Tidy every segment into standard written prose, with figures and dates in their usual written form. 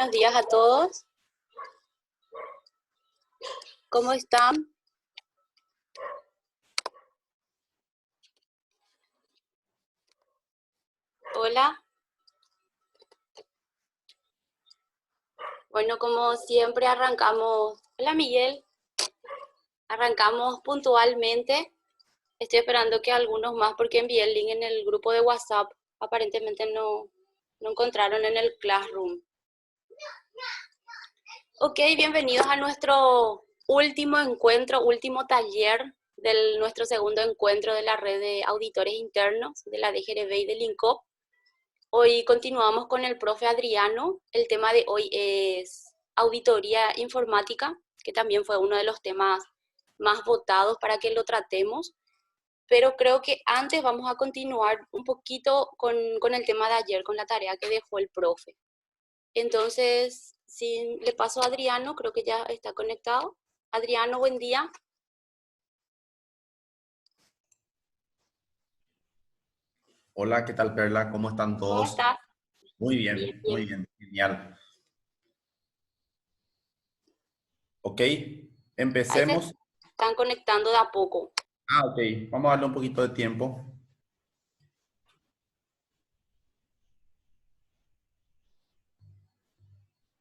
buenos días a todos. ¿Cómo están? Hola. Bueno, como siempre arrancamos. Hola Miguel. Arrancamos puntualmente. Estoy esperando que algunos más, porque envié el link en el grupo de WhatsApp. Aparentemente no encontraron en el Classroom. Ok, bienvenidos a nuestro último encuentro, último taller de nuestro segundo encuentro de la red de auditores internos de la DGRB y del INCOP. Hoy continuamos con el profe Adriano. El tema de hoy es auditoría informática, que también fue uno de los temas más votados para que lo tratemos. Pero creo que antes vamos a continuar un poquito con el tema de ayer, con la tarea que dejó el profe. Entonces, si le paso a Adriano, creo que ya está conectado. Adriano, buen día. Hola, ¿qué tal, Perla? ¿Cómo están ¿Cómo todos? estás? Bien, Muy bien. bien, genial. Ok, Ahí se empecemos. están conectando de a poco. Ok, vamos a darle un poquito de tiempo.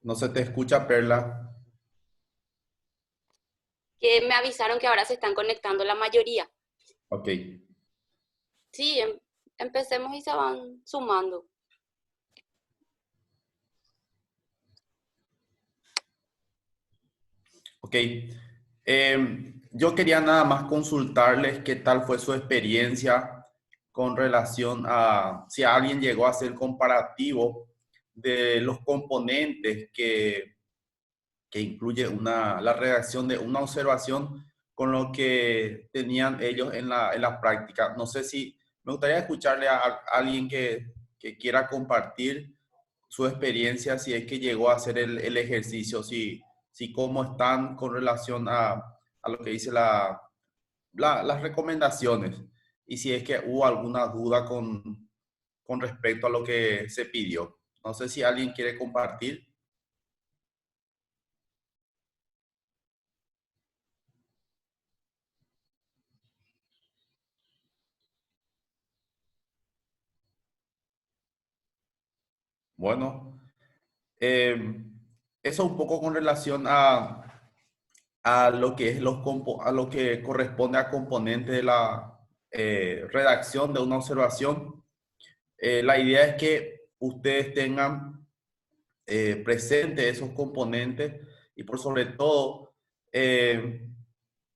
No se te escucha, Perla. Que me avisaron que ahora se están conectando la mayoría. Ok, Sí, empecemos y se van sumando. ok. Yo quería nada más consultarles qué tal fue su experiencia con relación a si alguien llegó a hacer comparativo de los componentes que incluye la redacción de una observación con lo que tenían ellos en la práctica. No sé si me gustaría escucharle a alguien que quiera compartir su experiencia, si es que llegó a hacer el ejercicio, si cómo están con relación a lo que dice las recomendaciones y si es que hubo alguna duda con respecto a lo que se pidió. No sé si alguien quiere compartir. Bueno, Eh, eso un poco con relación a lo que es a lo que corresponde a componentes de la redacción de una observación. La idea es que ustedes tengan presente esos componentes y por sobre todo eh,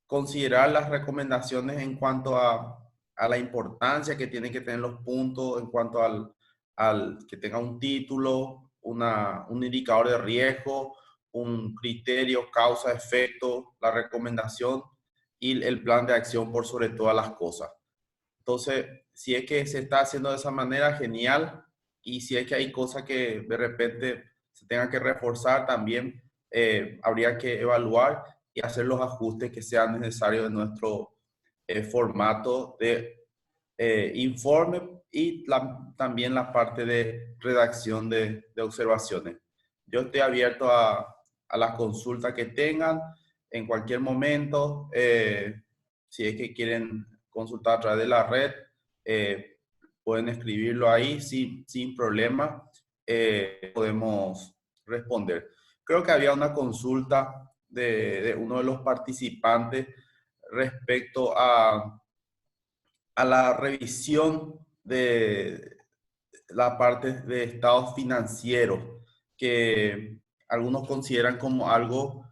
considerar las recomendaciones en cuanto a la importancia que tienen que tener los puntos, en cuanto al que tenga un título, un indicador de riesgo, un criterio, causa, efecto, la recomendación y el plan de acción por sobre todas las cosas. Entonces, si es que se está haciendo de esa manera, genial. Y si es que hay cosas que de repente se tengan que reforzar, también habría que evaluar y hacer los ajustes que sean necesarios en nuestro formato de informe y también la parte de redacción de observaciones. Yo estoy abierto a las consultas que tengan en cualquier momento. Si es que quieren consultar a través de la red, eh, pueden escribirlo ahí sin problema. Podemos responder. Creo que había una consulta de uno de los participantes respecto a la revisión de la parte de estados financieros, que algunos consideran como algo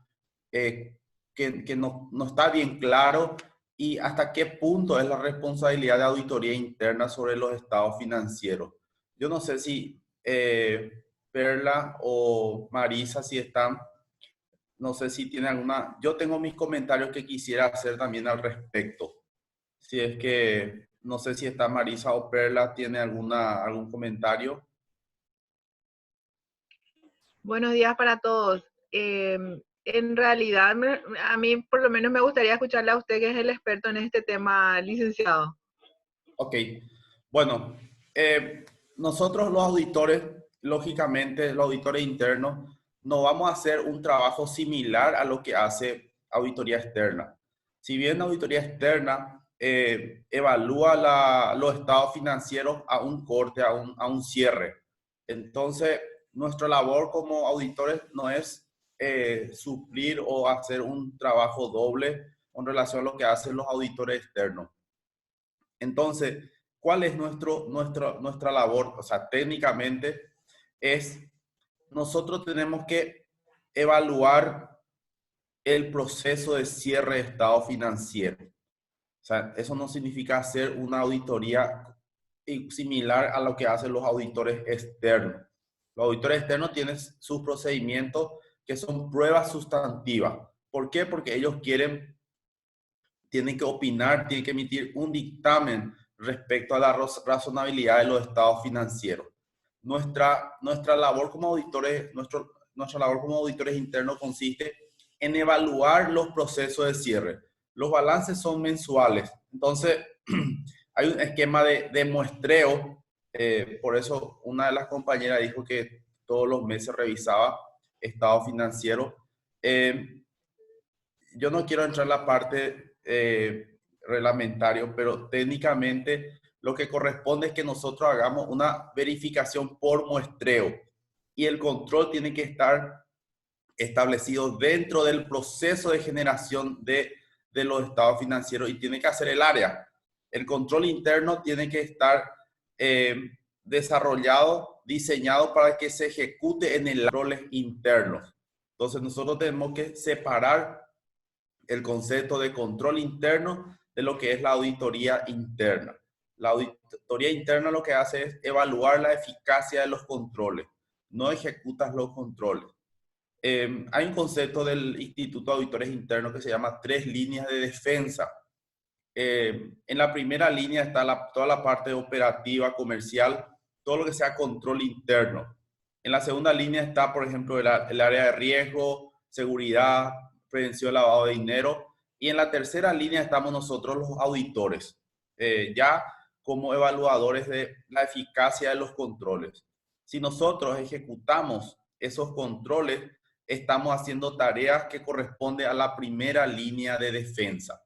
que no está bien claro, y hasta qué punto es la responsabilidad de auditoría interna sobre los estados financieros. Yo no sé si Perla o Marisa, si están, no sé si tienen alguna, yo tengo mis comentarios que quisiera hacer también al respecto. Si es que, no sé si está Marisa o Perla, tiene algún comentario. Buenos días para todos. En realidad, a mí por lo menos me gustaría escucharle a usted, que es el experto en este tema, licenciado. Ok, bueno, nosotros los auditores, lógicamente, los auditores internos, no vamos a hacer un trabajo similar a lo que hace auditoría externa. Si bien la auditoría externa evalúa los estados financieros a un corte, a un cierre, entonces nuestra labor como auditores no es suplir o hacer un trabajo doble con relación a lo que hacen los auditores externos. Entonces, ¿cuál es nuestra labor? O sea, técnicamente es, nosotros tenemos que evaluar el proceso de cierre de estado financiero. O sea, eso no significa hacer una auditoría similar a lo que hacen los auditores externos. Los auditores externos tienen sus procedimientos que son pruebas sustantivas. ¿Por qué? Porque ellos tienen que opinar, tienen que emitir un dictamen respecto a la razonabilidad de los estados financieros. Nuestra labor como auditores, nuestra labor como auditores internos consiste en evaluar los procesos de cierre. Los balances son mensuales, entonces hay un esquema de muestreo, por eso una de las compañeras dijo que todos los meses revisaba estado financiero. Yo no quiero entrar en la parte reglamentario, pero técnicamente lo que corresponde es que nosotros hagamos una verificación por muestreo y el control tiene que estar establecido dentro del proceso de generación de los estados financieros y tiene que hacer el área. El control interno tiene que estar desarrollado, diseñado para que se ejecute en el controles internos. Entonces nosotros tenemos que separar el concepto de control interno de lo que es la auditoría interna. La auditoría interna lo que hace es evaluar la eficacia de los controles, no ejecutas los controles. Hay un concepto del Instituto de Auditores Internos que se llama 3 líneas de defensa. En la primera línea está toda la parte operativa, comercial, todo lo que sea control interno. En la segunda línea está, por ejemplo, el área de riesgo, seguridad, prevención de lavado de dinero. Y en la tercera línea estamos nosotros los auditores, ya como evaluadores de la eficacia de los controles. Si nosotros ejecutamos esos controles, estamos haciendo tareas que corresponden a la primera línea de defensa.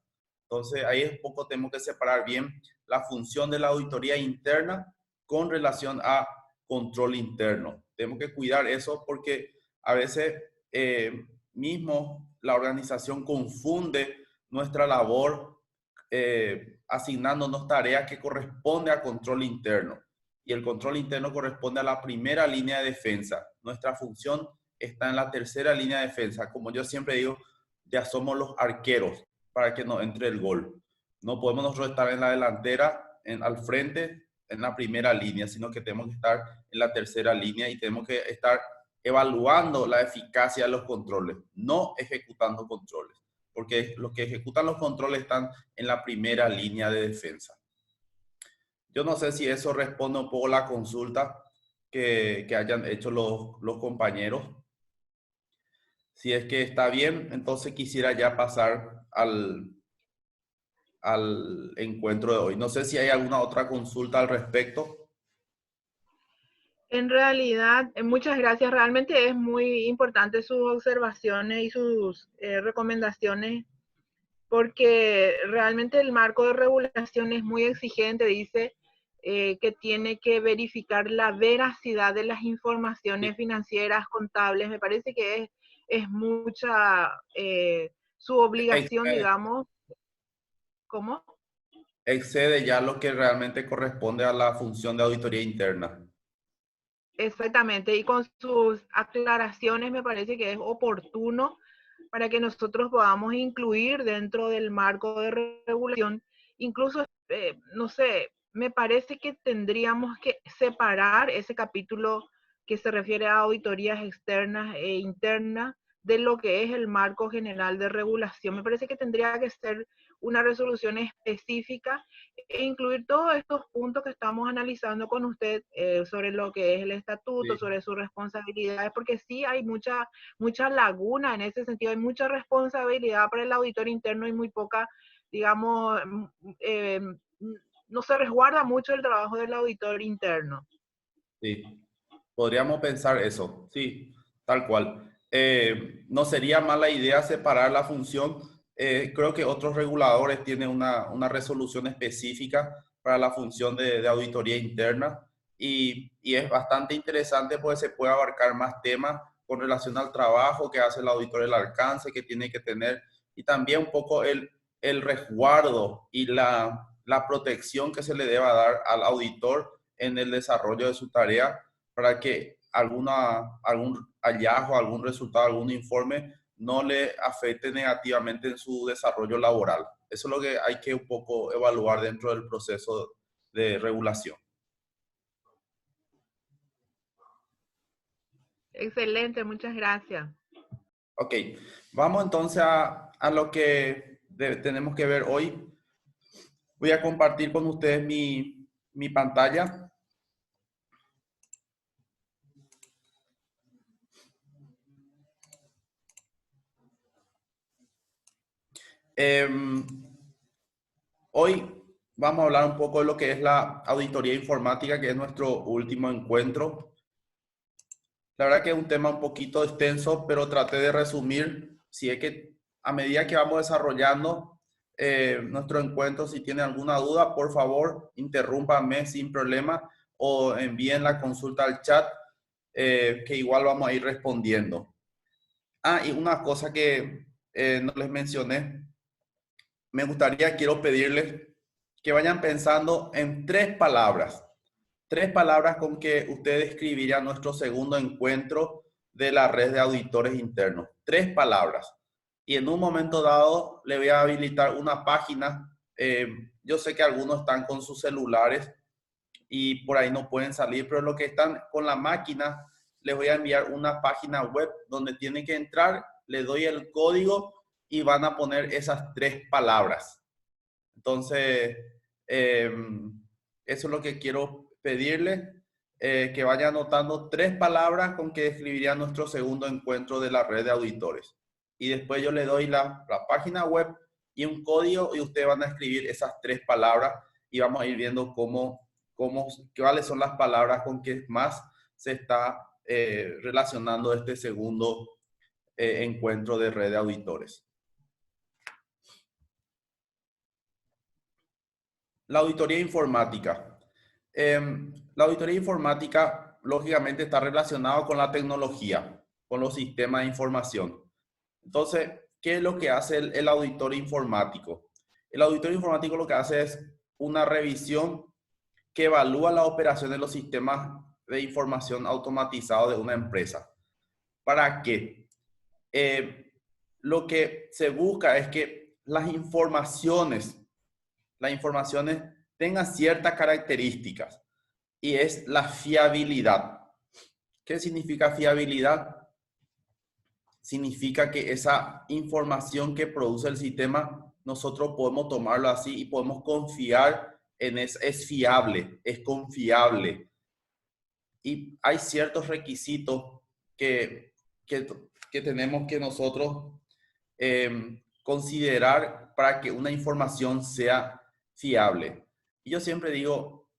Entonces, ahí es poco tenemos que separar bien la función de la auditoría interna con relación a control interno. Tenemos que cuidar eso porque a veces mismo la organización confunde nuestra labor asignándonos tareas que corresponden a control interno. Y el control interno corresponde a la primera línea de defensa. Nuestra función está en la tercera línea de defensa. Como yo siempre digo, ya somos los arqueros para que nos entre el gol. No podemos nosotros estar en la delantera, al frente, en la primera línea, sino que tenemos que estar en la tercera línea y tenemos que estar evaluando la eficacia de los controles, no ejecutando controles, porque los que ejecutan los controles están en la primera línea de defensa. Yo no sé si eso responde un poco a la consulta que hayan hecho los compañeros. Si es que está bien, entonces quisiera ya pasar al encuentro de hoy. No sé si hay alguna otra consulta al respecto. En realidad, muchas gracias. Realmente es muy importante sus observaciones y sus recomendaciones, porque realmente el marco de regulación es muy exigente. Dice que tiene que verificar la veracidad de las informaciones financieras, contables. Me parece que es mucha su obligación, digamos. ¿Cómo? Excede ya lo que realmente corresponde a la función de auditoría interna. Exactamente, y con sus aclaraciones me parece que es oportuno para que nosotros podamos incluir dentro del marco de regulación, incluso, no sé, me parece que tendríamos que separar ese capítulo que se refiere a auditorías externas e internas de lo que es el marco general de regulación. Me parece que tendría que ser una resolución específica e incluir todos estos puntos que estamos analizando con usted sobre lo que es el estatuto, sobre sus responsabilidades, porque sí hay mucha laguna en ese sentido, hay mucha responsabilidad para el auditor interno y muy poca, digamos, no se resguarda mucho el trabajo del auditor interno. Sí, podríamos pensar eso, sí, tal cual. no sería mala idea separar la función. Creo que otros reguladores tienen una resolución específica para la función de auditoría interna y es bastante interesante porque se puede abarcar más temas con relación al trabajo que hace el auditor, el alcance que tiene que tener y también un poco el resguardo y la protección que se le deba dar al auditor en el desarrollo de su tarea para que algún hallazgo, algún resultado, algún informe no le afecte negativamente en su desarrollo laboral. Eso es lo que hay que un poco evaluar dentro del proceso de regulación. Excelente, muchas gracias. Ok, vamos entonces a lo que tenemos que ver hoy. Voy a compartir con ustedes mi pantalla. Hoy vamos a hablar un poco de lo que es la auditoría informática, que es nuestro último encuentro. La verdad que es un tema un poquito extenso, pero traté de resumir. Si es que a medida que vamos desarrollando nuestro encuentro, si tienen alguna duda, por favor, interrúmpanme sin problema o envíen la consulta al chat, que igual vamos a ir respondiendo. Ah, y una cosa que no les mencioné, quiero pedirles que vayan pensando en tres palabras con que ustedes describirían nuestro segundo encuentro de la red de auditores internos. 3 palabras. Y en un momento dado le voy a habilitar una página. Yo sé que algunos están con sus celulares y por ahí no pueden salir, pero los que están con la máquina, les voy a enviar una página web donde tienen que entrar, les doy el código y van a poner esas 3 palabras. Entonces, eso es lo que quiero pedirles, que vayan anotando 3 palabras con que describirían nuestro segundo encuentro de la red de auditores. Y después yo le doy la página web y un código y ustedes van a escribir esas 3 palabras y vamos a ir viendo cuáles son las palabras con que más se está relacionando este segundo encuentro de red de auditores. La auditoría informática. La auditoría informática, lógicamente, está relacionada con la tecnología, con los sistemas de información. Entonces, ¿qué es lo que hace el auditor informático? El auditor informático lo que hace es una revisión que evalúa la operación de los sistemas de información automatizados de una empresa. ¿Para qué? Lo que se busca es que las informaciones tengan ciertas características y es la fiabilidad. ¿Qué significa fiabilidad? Significa que esa información que produce el sistema, nosotros podemos tomarlo así y podemos confiar en es fiable, es confiable. Y hay ciertos requisitos que tenemos que nosotros considerar para que una información sea fiable. Y yo siempre digo,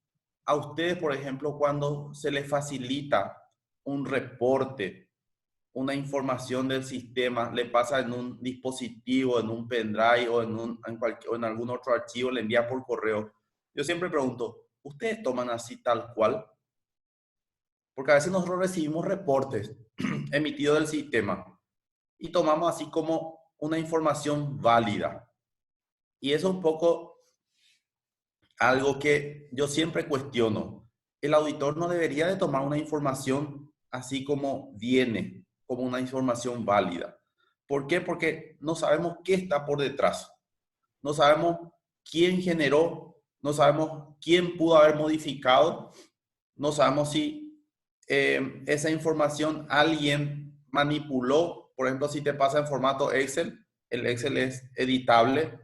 a ustedes, por ejemplo, cuando se les facilita un reporte, una información del sistema, le pasa en un dispositivo, en un pendrive o en algún otro archivo, le envía por correo. Yo siempre pregunto, ¿ustedes toman así tal cual? Porque a veces nosotros recibimos reportes emitidos del sistema y tomamos así como una información válida. Y eso es un poco algo que yo siempre cuestiono. El auditor no debería de tomar una información así como viene, como una información válida. ¿Por qué? Porque no sabemos qué está por detrás. No sabemos quién generó, no sabemos quién pudo haber modificado, no sabemos si esa información alguien manipuló. Por ejemplo, si te pasa en formato Excel, el Excel es editable.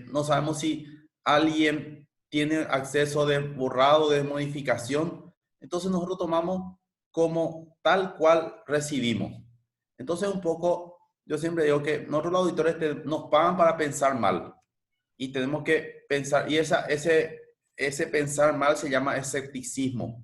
No sabemos si alguien tiene acceso de borrado, de modificación. Entonces nosotros tomamos como tal cual recibimos. Entonces un poco, yo siempre digo que nosotros los auditores nos pagan para pensar mal. Y tenemos que pensar, y ese pensar mal se llama escepticismo.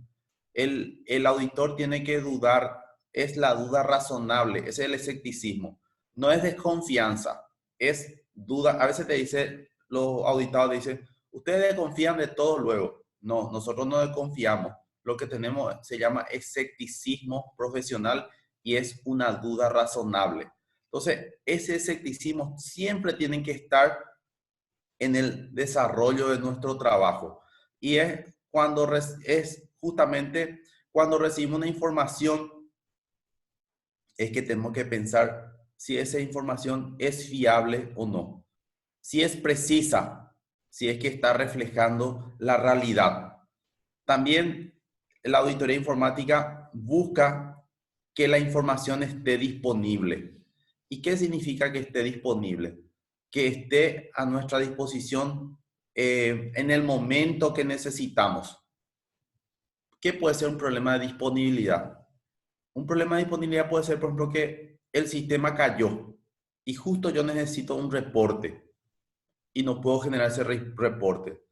El auditor tiene que dudar es la duda razonable, es el escepticismo. No es desconfianza, es duda. A veces te dice, los auditados dicen, ustedes confían de todo luego. No, nosotros no desconfiamos. Lo que tenemos se llama escepticismo profesional y es una duda razonable. Entonces, ese escepticismo siempre tiene que estar en el desarrollo de nuestro trabajo. Y es justamente cuando recibimos una información, es que tenemos que pensar si esa información es fiable o no, si es precisa, si es que está reflejando la realidad. También la auditoría informática busca que la información esté disponible. ¿Y qué significa que esté disponible? Que esté a nuestra disposición en el momento que necesitamos. ¿Qué puede ser un problema de disponibilidad? Un problema de disponibilidad puede ser, por ejemplo, que el sistema cayó y justo yo necesito un reporte y no puedo generar ese reporte.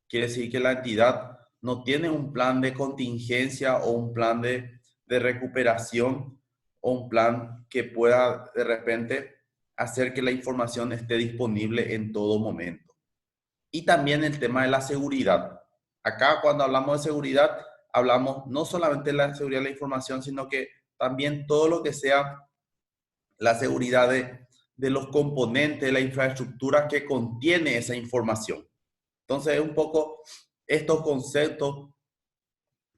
Quiere decir que la entidad no tiene un plan de contingencia o un plan de recuperación o un plan que pueda de repente hacer que la información esté disponible en todo momento. Y también el tema de la seguridad. Acá cuando hablamos de seguridad, hablamos no solamente de la seguridad de la información, sino que también todo lo que sea la seguridad de los componentes, de la infraestructura que contiene esa información. Entonces, es un poco estos conceptos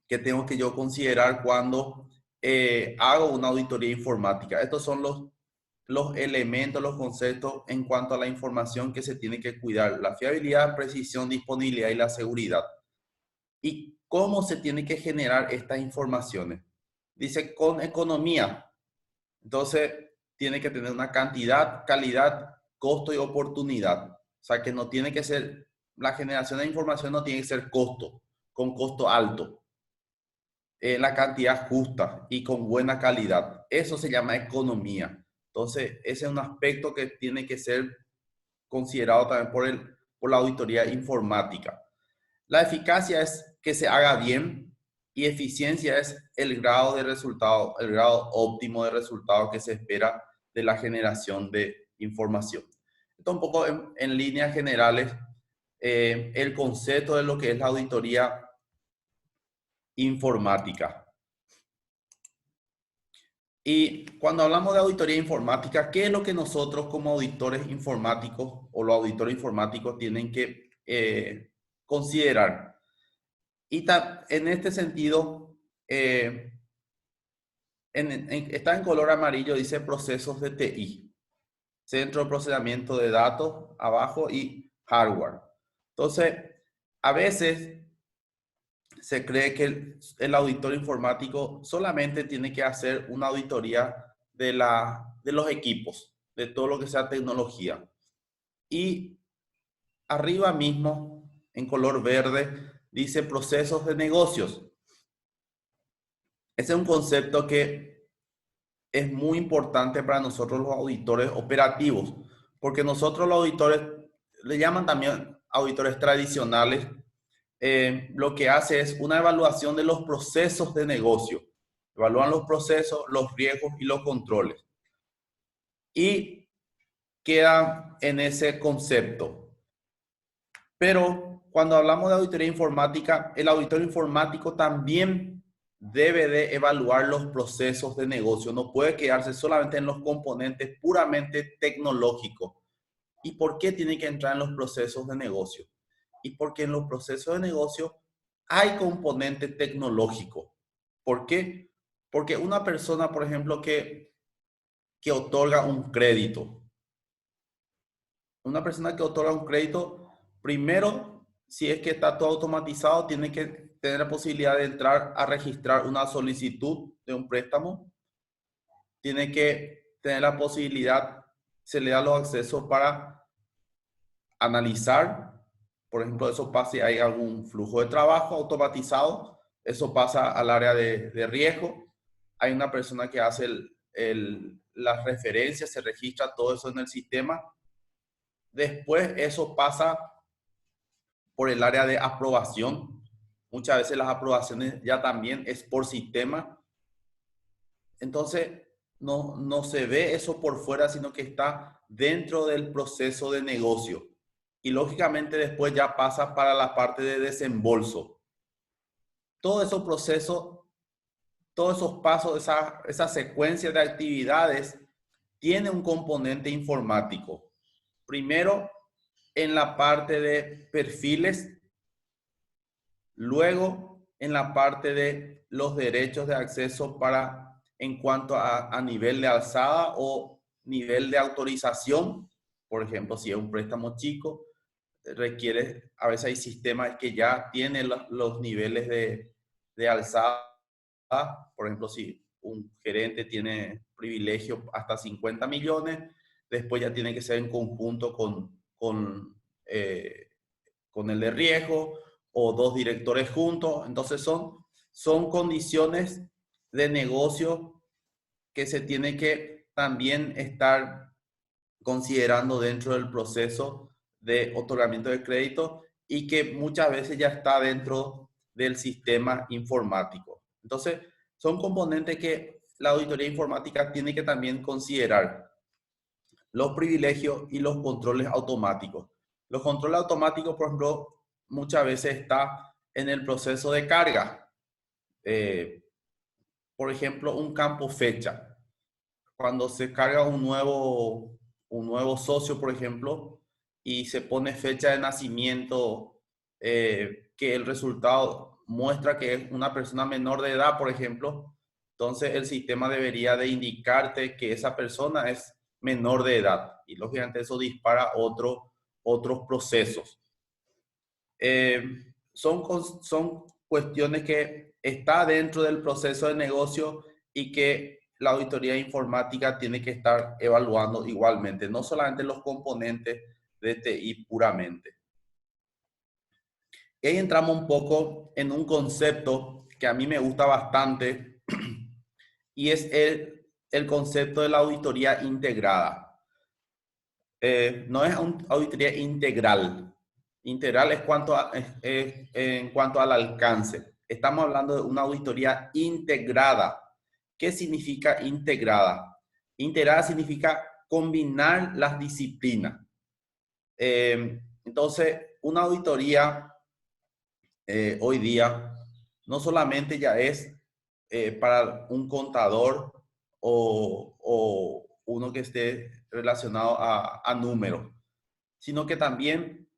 que tengo que yo considerar cuando hago una auditoría informática. Estos son los elementos, los conceptos en cuanto a la información que se tiene que cuidar. La fiabilidad, precisión, disponibilidad y la seguridad. ¿Y cómo se tiene que generar estas informaciones? Dice con economía. Entonces, tiene que tener una cantidad, calidad, costo y oportunidad. O sea, que no tiene que ser, la generación de información no tiene que ser costo, con costo alto. La cantidad justa y con buena calidad. Eso se llama economía. Entonces, ese es un aspecto que tiene que ser considerado también por la auditoría informática. La eficacia es que se haga bien y eficiencia es el grado de resultado, el grado óptimo de resultado que se espera de la generación de información. Esto un poco en líneas generales, el concepto de lo que es la auditoría informática. Y cuando hablamos de auditoría informática, ¿qué es lo que nosotros como auditores informáticos o los auditores informáticos tienen que considerar? Y en este sentido, está en color amarillo, dice procesos de TI, centro de procesamiento de datos, abajo, y hardware. Entonces, a veces se cree que el auditor informático solamente tiene que hacer una auditoría de los equipos, de todo lo que sea tecnología. Y arriba mismo, en color verde, dice procesos de negocios. Ese es un concepto que es muy importante para nosotros los auditores operativos, porque nosotros los auditores, le llaman también auditores tradicionales, lo que hace es una evaluación de los procesos de negocio. Evalúan los procesos, los riesgos y los controles. Y queda en ese concepto. Pero cuando hablamos de auditoría informática, el auditor informático también debe de evaluar los procesos de negocio. No puede quedarse solamente en los componentes puramente tecnológicos. ¿Y por qué tiene que entrar en los procesos de negocio? Y porque en los procesos de negocio hay componente tecnológico. ¿Por qué? Porque una persona, por ejemplo, que otorga un crédito. Una persona que otorga un crédito, primero, si es que está todo automatizado, tiene que tener la posibilidad de entrar a registrar una solicitud de un préstamo. Tiene que tener la posibilidad, se le da los accesos para analizar. Por ejemplo, eso pasa si hay algún flujo de trabajo automatizado, eso pasa al área de riesgo. Hay una persona que hace las referencias, se registra todo eso en el sistema. Después eso pasa por el área de aprobación. Muchas veces las aprobaciones ya también es por sistema. entonces no se ve eso por fuera, sino que está dentro del proceso de negocio. Y lógicamente después ya pasa para la parte de desembolso. Todo esos procesos, todos esos pasos, esa secuencia de actividades tiene un componente informático. Primero, en la parte de perfiles, luego en la parte de los derechos de acceso para en cuanto a nivel de alzada o nivel de autorización. Por ejemplo, si es un préstamo chico, requiere, a veces hay sistemas que ya tienen los niveles de alzada. Por ejemplo, si un gerente tiene privilegio hasta 50 millones, después ya tiene que ser en conjunto con el de riesgo o dos directores juntos. Entonces son condiciones de negocio que se tiene que también estar considerando dentro del proceso de otorgamiento de crédito y que muchas veces ya está dentro del sistema informático. Entonces, son componentes que la auditoría informática tiene que también considerar. Los privilegios y los controles automáticos. Los controles automáticos, por ejemplo, muchas veces está en el proceso de carga. Por ejemplo, un campo fecha. Cuando se carga un nuevo socio, por ejemplo, y se pone fecha de nacimiento, que el resultado muestra que es una persona menor de edad, por ejemplo, entonces el sistema debería de indicarte que esa persona es menor de edad y lógicamente eso dispara otros procesos. Son cuestiones que está dentro del proceso de negocio y que la auditoría informática tiene que estar evaluando igualmente, no solamente los componentes de TI puramente. Y ahí entramos un poco en un concepto que a mí me gusta bastante y es el concepto de la auditoría integrada. No es una auditoría integral. Integral es en cuanto al alcance. Estamos hablando de una auditoría integrada. ¿Qué significa integrada? Integrada significa combinar las disciplinas. Entonces, una auditoría hoy día no solamente ya es para un contador o uno que esté relacionado a números, sino que también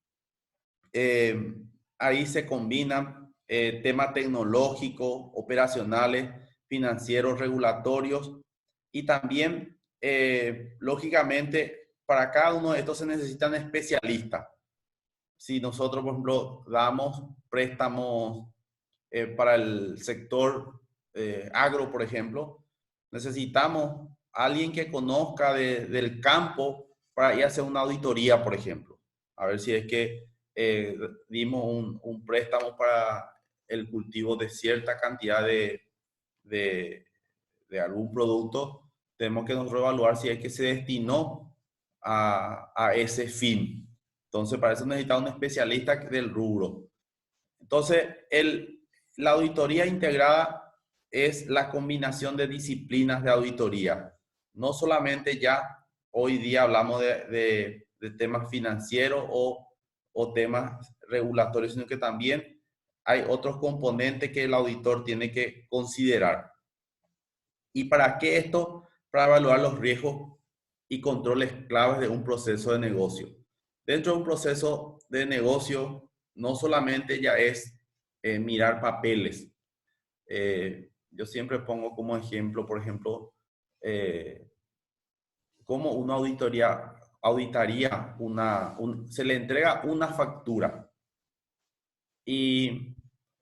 ahí se combinan temas tecnológicos, operacionales, financieros, regulatorios y también, lógicamente, para cada uno de estos se necesitan especialistas. Si nosotros, por ejemplo, damos préstamos para el sector agro, por ejemplo, necesitamos a alguien que conozca del campo para ir a hacer una auditoría, por ejemplo. A ver si es que dimos un préstamo para el cultivo de cierta cantidad de algún producto, tenemos que nosotros evaluar si es que se destinó a ese fin. Entonces, para eso necesitamos un especialista del rubro. Entonces, la auditoría integrada es la combinación de disciplinas de auditoría. No solamente ya hoy día hablamos de temas financieros o temas regulatorios, sino que también hay otros componentes que el auditor tiene que considerar. ¿Y para qué esto? Para evaluar los riesgos y controles claves de un proceso de negocio. Dentro de un proceso de negocio, no solamente ya es mirar papeles. Yo siempre pongo como ejemplo, por ejemplo, cómo una auditaría se le entrega una factura. Y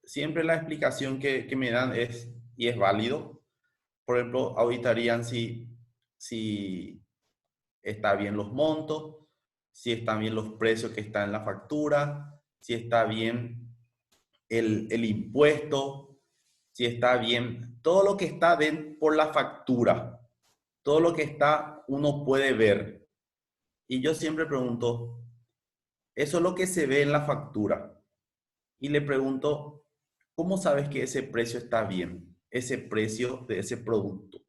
siempre la explicación que me dan y es válido. Por ejemplo, auditarían si está bien los montos, si están bien los precios que están en la factura, si está bien el impuesto, si está bien todo lo que está por la factura, todo lo que está uno puede ver. Y yo siempre pregunto, eso es lo que se ve en la factura. Y le pregunto, ¿cómo sabes que ese precio está bien? Ese precio de ese producto.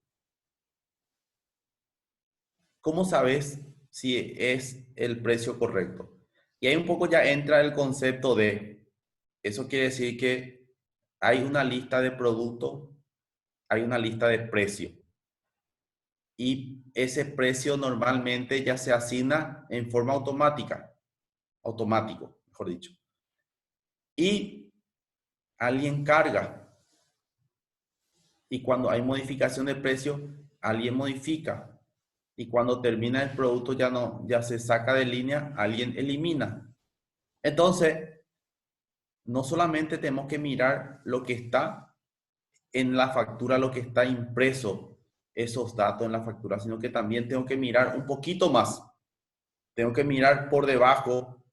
¿cómo sabes si es el precio correcto? Y ahí un poco ya entra el concepto de, eso quiere decir que hay una lista de productos, hay una lista de precios. Y ese precio normalmente ya se asigna en forma automático, mejor dicho. Y alguien carga. Y cuando hay modificación de precio, alguien modifica. Y cuando termina el producto ya se saca de línea, alguien elimina. Entonces, no solamente tenemos que mirar lo que está en la factura, lo que está impreso, esos datos en la factura, sino que también tengo que mirar un poquito más. Tengo que mirar por debajo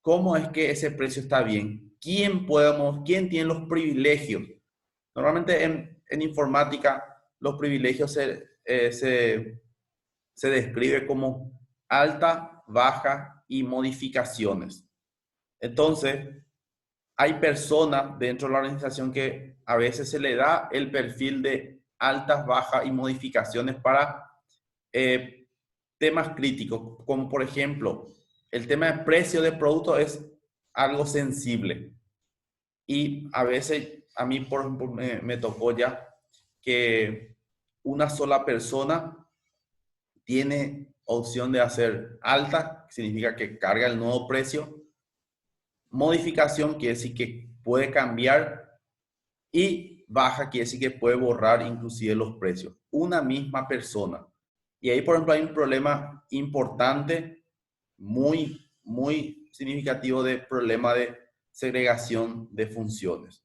cómo es que ese precio está bien. ¿Quién tiene los privilegios? Normalmente en informática los privilegios se describe como alta, baja y modificaciones. Entonces, hay personas dentro de la organización que a veces se le da el perfil de altas, bajas y modificaciones para temas críticos, como por ejemplo, el tema de precio de producto es algo sensible. Y a veces, a mí por ejemplo, me tocó ya que una sola persona tiene opción de hacer alta, que significa que carga el nuevo precio, modificación, quiere decir que puede cambiar, y baja, quiere decir que puede borrar inclusive los precios. Una misma persona. Y ahí, por ejemplo, hay un problema importante, muy significativo de problema de segregación de funciones.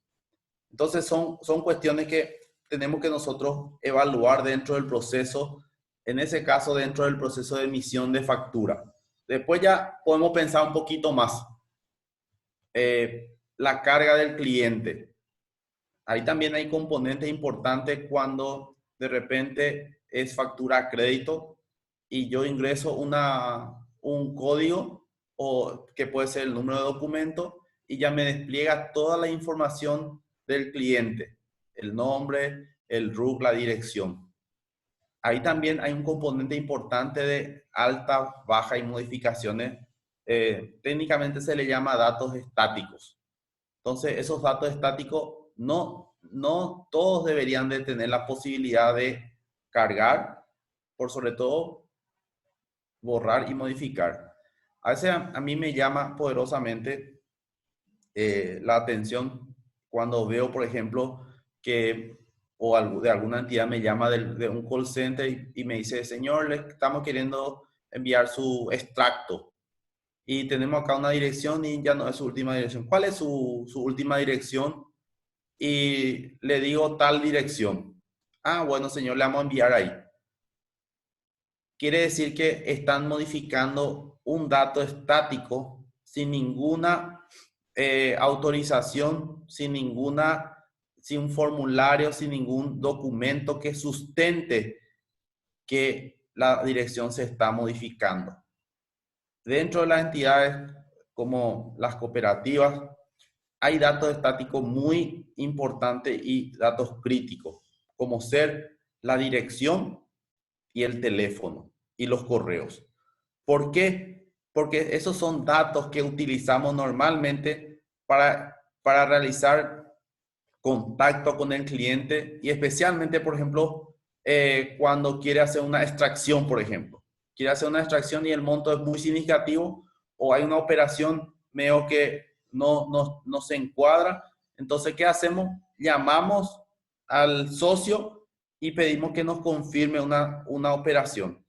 Entonces, son cuestiones que tenemos que nosotros evaluar dentro del proceso, en ese caso, dentro del proceso de emisión de factura. Después ya podemos pensar un poquito más. La carga del cliente. Ahí también hay componentes importantes cuando de repente es factura a crédito y yo ingreso un código o que puede ser el número de documento y ya me despliega toda la información del cliente, el nombre, el RUC, la dirección. Ahí también hay un componente importante de alta, baja y modificaciones. Técnicamente se le llama datos estáticos. Entonces, esos datos estáticos no todos deberían de tener la posibilidad de cargar, por sobre todo borrar y modificar. A veces a mí me llama poderosamente la atención cuando veo, por ejemplo, que de alguna entidad me llama de un call center y me dice, señor, le estamos queriendo enviar su extracto. Y tenemos acá una dirección y ya no es su última dirección. ¿Cuál es su última dirección? Y le digo tal dirección. Ah, bueno, señor, le vamos a enviar ahí. Quiere decir que están modificando un dato estático sin ninguna autorización, sin un formulario, sin ningún documento que sustente que la dirección se está modificando. Dentro de las entidades como las cooperativas, hay datos estáticos muy importantes y datos críticos, como ser la dirección y el teléfono y los correos. ¿Por qué? Porque esos son datos que utilizamos normalmente para realizar contacto con el cliente y especialmente, por ejemplo, cuando quiere hacer una extracción, por ejemplo. Quiere hacer una extracción y el monto es muy significativo o hay una operación medio que no se encuadra. Entonces, ¿qué hacemos? Llamamos al socio y pedimos que nos confirme una operación.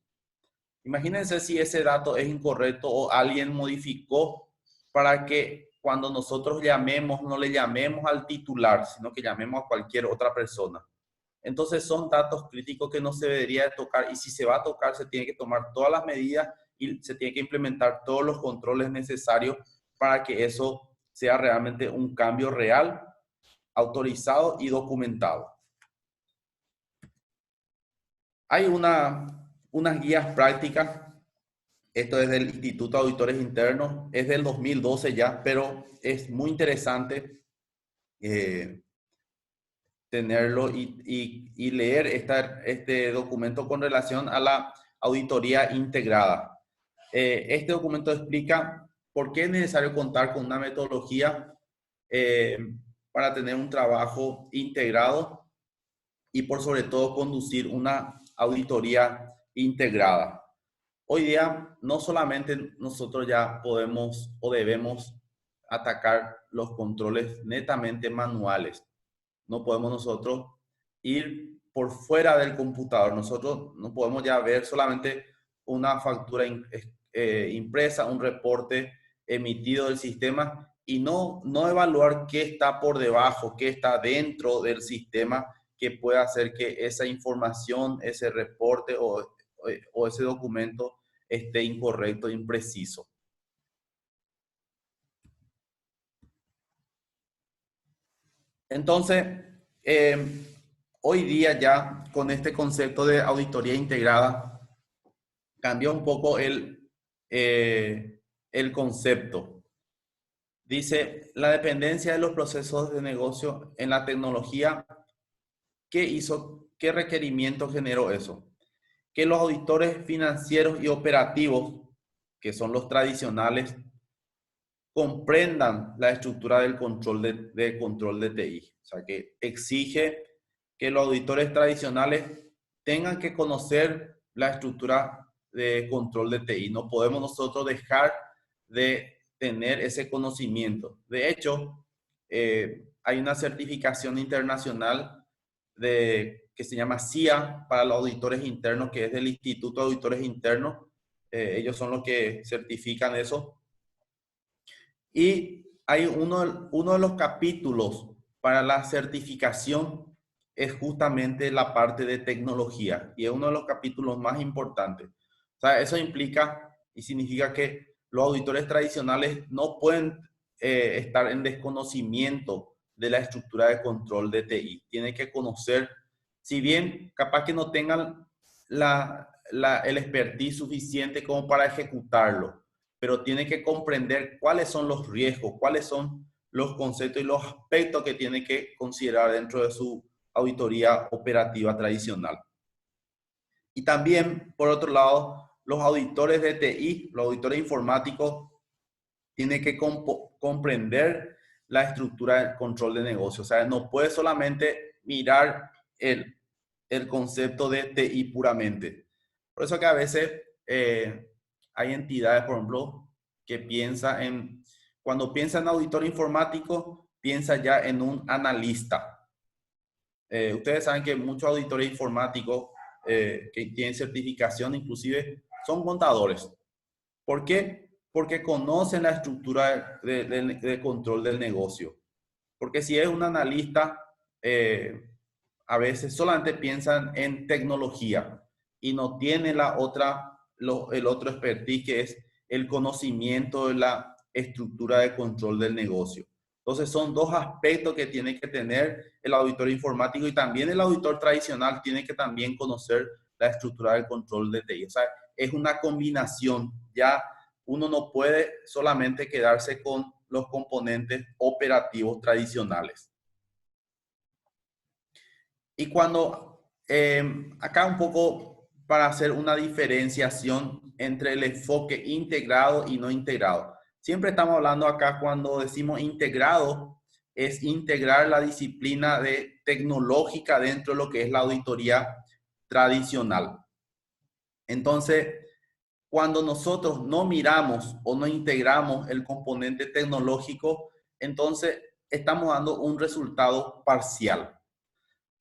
Imagínense si ese dato es incorrecto o alguien modificó para que cuando nosotros llamemos, no le llamemos al titular, sino que llamemos a cualquier otra persona. Entonces son datos críticos que no se debería de tocar y si se va a tocar se tiene que tomar todas las medidas y se tiene que implementar todos los controles necesarios para que eso sea realmente un cambio real, autorizado y documentado. Hay unas guías prácticas. Esto es del Instituto de Auditores Internos, es del 2012 ya, pero es muy interesante tenerlo y leer este documento con relación a la auditoría integrada. Este documento explica por qué es necesario contar con una metodología para tener un trabajo integrado y por sobre todo conducir una auditoría integrada. Hoy día no solamente nosotros ya podemos o debemos atacar los controles netamente manuales. No podemos nosotros ir por fuera del computador. Nosotros no podemos ya ver solamente una factura impresa, un reporte emitido del sistema y no evaluar qué está por debajo, qué está dentro del sistema que pueda hacer que esa información, ese reporte o ese documento esté incorrecto, impreciso. Entonces, hoy día ya con este concepto de auditoría integrada, cambió un poco el concepto. Dice, la dependencia de los procesos de negocio en la tecnología, ¿qué hizo? ¿Qué requerimiento generó eso? Que los auditores financieros y operativos, que son los tradicionales, comprendan la estructura del control de TI. O sea, que exige que los auditores tradicionales tengan que conocer la estructura de control de TI. No podemos nosotros dejar de tener ese conocimiento. De hecho, hay una certificación internacional que se llama CIA para los auditores internos, que es del Instituto de Auditores Internos. Ellos son los que certifican eso. Y hay uno de los capítulos para la certificación es justamente la parte de tecnología y es uno de los capítulos más importantes. O sea, eso implica y significa que los auditores tradicionales no pueden estar en desconocimiento de la estructura de control de TI. Tienen que conocer, si bien capaz que no tengan el expertise suficiente como para ejecutarlo, pero tiene que comprender cuáles son los riesgos, cuáles son los conceptos y los aspectos que tiene que considerar dentro de su auditoría operativa tradicional. Y también, por otro lado, los auditores de TI, los auditores informáticos, tienen que comprender la estructura del control de negocio. O sea, no puede solamente mirar el concepto de TI puramente. Por eso que a veces hay entidades, por ejemplo, que cuando piensa en auditor informático, piensa ya en un analista. Ustedes saben que muchos auditores informáticos que tienen certificación, inclusive, son contadores. ¿Por qué? Porque conocen la estructura de control del negocio. Porque si es un analista, a veces solamente piensan en tecnología y no tiene el otro expertise, que es el conocimiento de la estructura de control del negocio. Entonces son dos aspectos que tiene que tener el auditor informático y también el auditor tradicional tiene que también conocer la estructura del control de TI. O sea, es una combinación. Ya uno no puede solamente quedarse con los componentes operativos tradicionales. Y cuando, acá un poco para hacer una diferenciación entre el enfoque integrado y no integrado. Siempre estamos hablando acá cuando decimos integrado, es integrar la disciplina tecnológica dentro de lo que es la auditoría tradicional. Entonces, cuando nosotros no miramos o no integramos el componente tecnológico, entonces estamos dando un resultado parcial.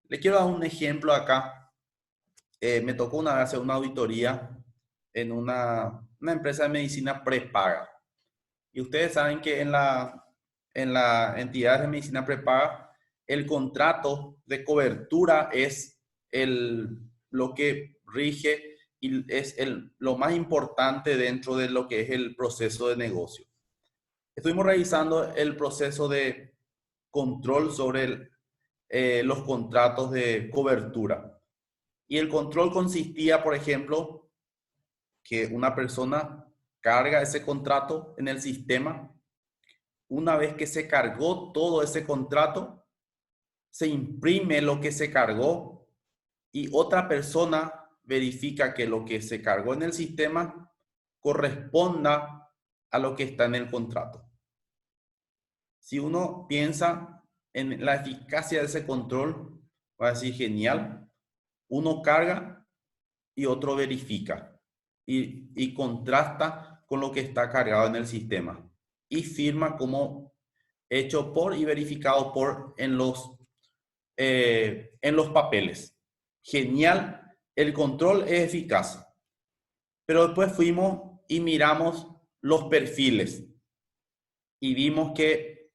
Le quiero dar un ejemplo acá. Me tocó una vez hacer una auditoría en una empresa de medicina prepaga. Y ustedes saben que en la entidad de medicina prepaga, el contrato de cobertura es lo que rige y es lo más importante dentro de lo que es el proceso de negocio. Estuvimos revisando el proceso de control sobre los contratos de cobertura. Y el control consistía, por ejemplo, que una persona carga ese contrato en el sistema. Una vez que se cargó todo ese contrato, se imprime lo que se cargó y otra persona verifica que lo que se cargó en el sistema corresponda a lo que está en el contrato. Si uno piensa en la eficacia de ese control, va a decir genial. Uno carga y otro verifica y contrasta con lo que está cargado en el sistema y firma como hecho por y verificado por en los papeles. Genial, el control es eficaz. Pero después fuimos y miramos los perfiles y vimos que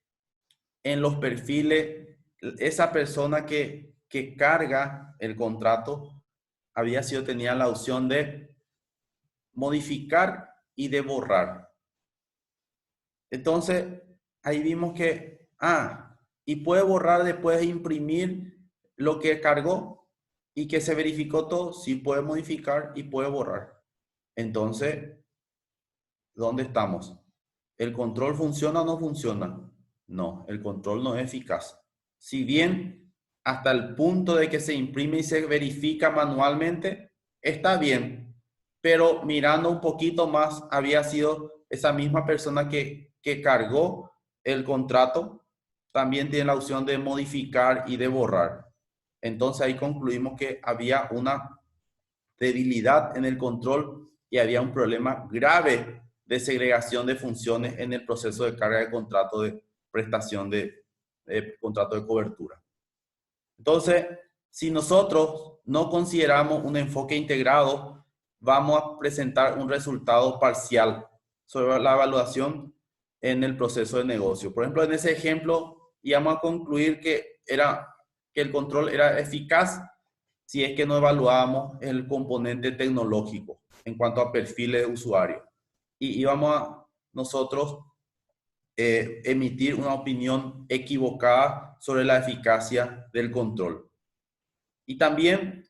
en los perfiles esa persona que carga el contrato tenía la opción de modificar y de borrar. Entonces, ahí vimos que, y puede borrar después de imprimir lo que cargó y que se verificó todo, sí puede modificar y puede borrar. Entonces, ¿dónde estamos? ¿El control funciona o no funciona? No, el control no es eficaz. Si bien hasta el punto de que se imprime y se verifica manualmente, está bien, pero mirando un poquito más, había sido esa misma persona que cargó el contrato, también tiene la opción de modificar y de borrar. Entonces ahí concluimos que había una debilidad en el control y había un problema grave de segregación de funciones en el proceso de carga de contrato de prestación de contrato de cobertura. Entonces, si nosotros no consideramos un enfoque integrado, vamos a presentar un resultado parcial sobre la evaluación en el proceso de negocio. Por ejemplo, en ese ejemplo, íbamos a concluir que el control era eficaz si es que no evaluábamos el componente tecnológico en cuanto a perfiles de usuario. Y íbamos a nosotros emitir una opinión equivocada sobre la eficacia del control. Y también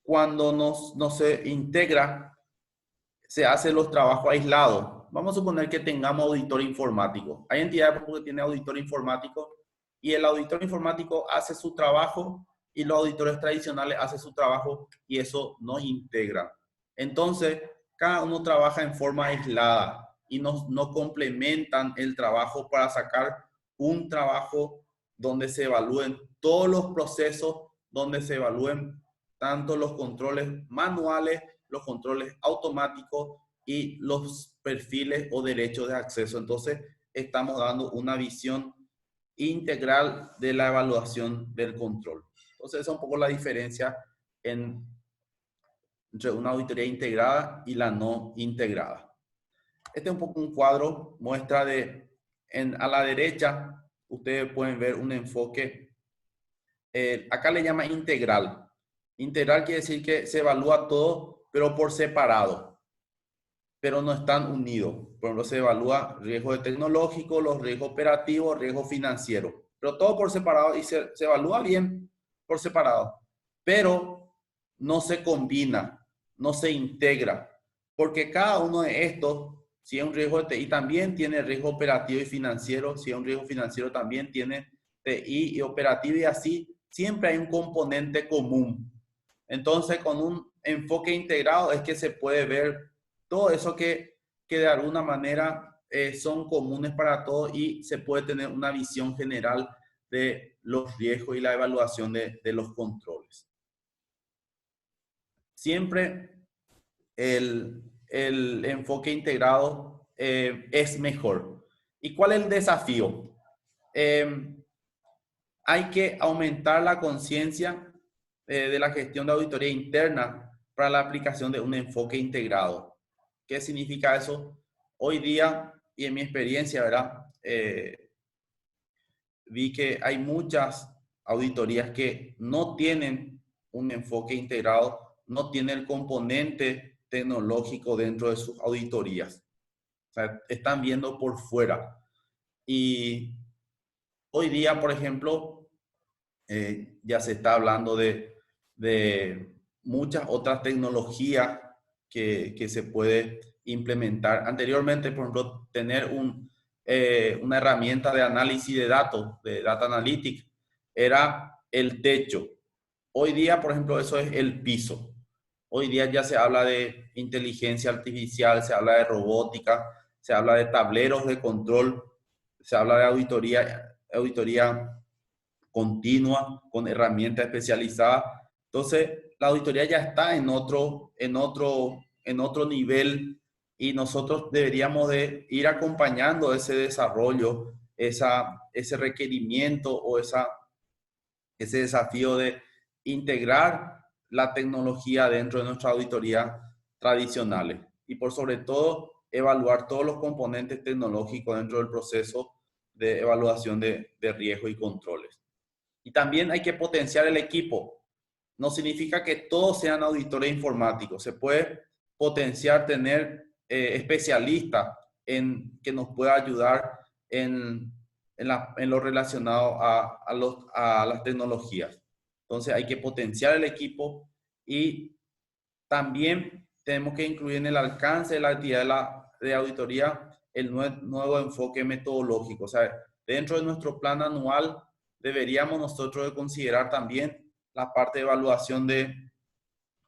cuando no se integra, se hacen los trabajos aislados. Vamos a suponer que tengamos auditor informático. Hay entidades que tienen auditor informático y el auditor informático hace su trabajo y los auditores tradicionales hacen su trabajo y eso nos integra. Entonces, cada uno trabaja en forma aislada y no complementan el trabajo para sacar un trabajo donde se evalúen todos los procesos, donde se evalúen tanto los controles manuales, los controles automáticos y los perfiles o derechos de acceso. Entonces, estamos dando una visión integral de la evaluación del control. Entonces, esa es un poco la diferencia entre una auditoría integrada y la no integrada. Este es un poco un cuadro, muestra a la derecha, ustedes pueden ver un enfoque, acá le llama integral. Integral quiere decir que se evalúa todo, pero por separado, pero no están unidos. Por ejemplo, se evalúa riesgo de tecnológico, los riesgos operativos, riesgo financiero, pero todo por separado y se evalúa bien por separado, pero no se combina, no se integra, porque cada uno de estos, si es un riesgo de TI, también tiene riesgo operativo y financiero, si es un riesgo financiero, también tiene TI y operativo, y así siempre hay un componente común. Entonces, con un enfoque integrado es que se puede ver todo eso que de alguna manera son comunes para todos y se puede tener una visión general de los riesgos y la evaluación de los controles. Siempre el enfoque integrado es mejor. ¿Y cuál es el desafío? Hay que aumentar la conciencia de la gestión de auditoría interna para la aplicación de un enfoque integrado. ¿Qué significa eso? Hoy día, y en mi experiencia, ¿verdad? Vi que hay muchas auditorías que no tienen un enfoque integrado, no tienen el componente tecnológico dentro de sus auditorías. O sea, están viendo por fuera. Y hoy día, por ejemplo, ya se está hablando de muchas otras tecnologías que se puede implementar. Anteriormente, por ejemplo, tener una herramienta de análisis de datos, de Data Analytics, era el techo. Hoy día, por ejemplo, eso es el piso. Hoy día ya se habla de inteligencia artificial, se habla de robótica, se habla de tableros de control, se habla de auditoría continua con herramientas especializadas. Entonces, la auditoría ya está en otro nivel y nosotros deberíamos de ir acompañando ese desarrollo, ese requerimiento o ese desafío de integrar la tecnología dentro de nuestra auditoría tradicionales y por sobre todo evaluar todos los componentes tecnológicos dentro del proceso de evaluación de riesgo y controles. Y también hay que potenciar el equipo. No significa que todos sean auditores informáticos. Se puede potenciar, tener especialistas que nos pueda ayudar en lo relacionado a las tecnologías. Entonces hay que potenciar el equipo y también tenemos que incluir en el alcance de la actividad de auditoría el nuevo enfoque metodológico. O sea, dentro de nuestro plan anual deberíamos nosotros de considerar también la parte de evaluación de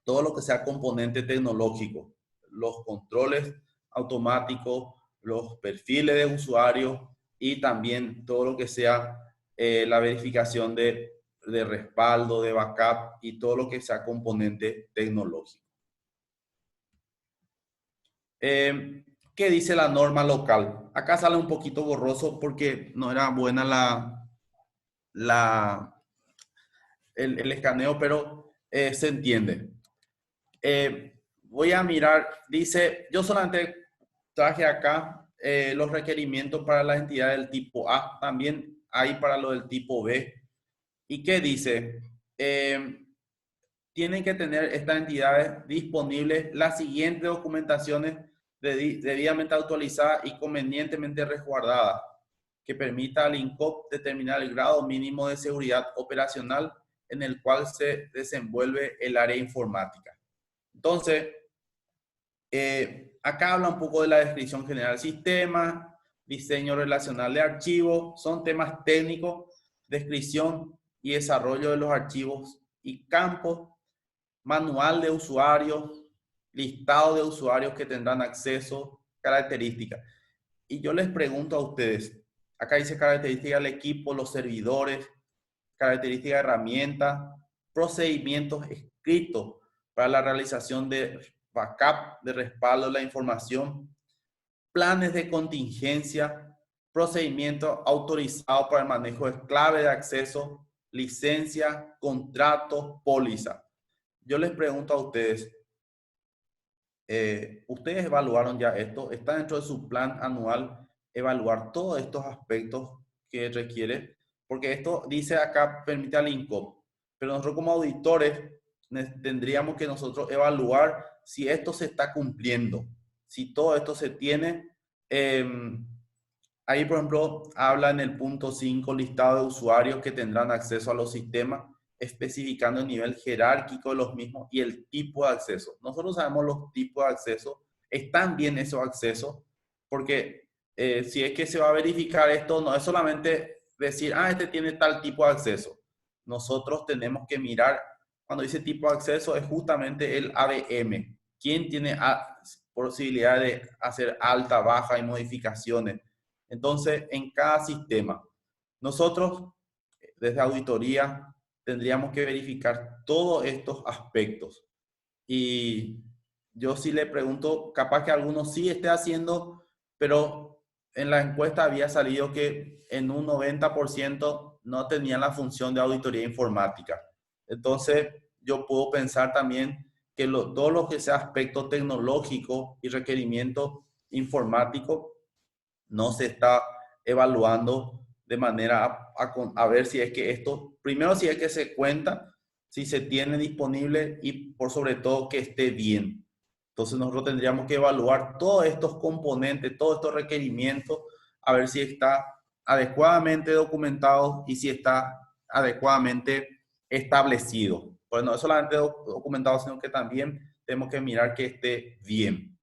todo lo que sea componente tecnológico, los controles automáticos, los perfiles de usuarios y también todo lo que sea la verificación de respaldo, de backup y todo lo que sea componente tecnológico. ¿Qué dice la norma local? Acá sale un poquito borroso porque no era buena el escaneo, pero se entiende. Voy a mirar, dice, yo solamente traje acá los requerimientos para las entidades del tipo A, también hay para lo del tipo B. ¿Y qué dice? Tienen que tener estas entidades disponibles las siguientes documentaciones debidamente actualizadas y convenientemente resguardadas, que permita al INCOP determinar el grado mínimo de seguridad operacional en el cual se desenvuelve el área informática. Entonces, acá habla un poco de la descripción general del sistema, diseño relacional de archivos, son temas técnicos, descripción y desarrollo de los archivos y campos, manual de usuarios, listado de usuarios que tendrán acceso, características. Y yo les pregunto a ustedes, acá dice características del equipo, los servidores, características de herramientas, procedimientos escritos para la realización de backup, de respaldo de la información, planes de contingencia, procedimientos autorizados para el manejo de clave de acceso, licencia, contratos, póliza. Yo les pregunto a ustedes, ¿ustedes evaluaron ya esto? ¿Está dentro de su plan anual evaluar todos estos aspectos que requiere? Porque esto dice acá, permite al INCOP, pero nosotros como auditores tendríamos que nosotros evaluar si esto se está cumpliendo, si todo esto se tiene. Ahí, por ejemplo, habla en el punto 5, listado de usuarios que tendrán acceso a los sistemas, especificando el nivel jerárquico de los mismos y el tipo de acceso. Nosotros sabemos los tipos de acceso, están bien esos accesos, porque si es que se va a verificar esto, no es solamente decir, este tiene tal tipo de acceso. Nosotros tenemos que mirar, cuando dice tipo de acceso, es justamente el ABM. ¿Quién tiene posibilidad de hacer alta, baja y modificaciones? Entonces, en cada sistema, nosotros, desde auditoría, tendríamos que verificar todos estos aspectos. Y yo sí le pregunto, capaz que algunos sí esté haciendo, pero en la encuesta había salido que en un 90% no tenían la función de auditoría informática. Entonces, yo puedo pensar también que todo lo que sea aspecto tecnológico y requerimiento informático no se está evaluando de manera a ver si es que esto, primero si es que se cuenta, si se tiene disponible y por sobre todo que esté bien. Entonces nosotros tendríamos que evaluar todos estos componentes, todos estos requerimientos, a ver si está adecuadamente documentado y si está adecuadamente establecido. Pues no es solamente documentado, sino que también tenemos que mirar que esté bien.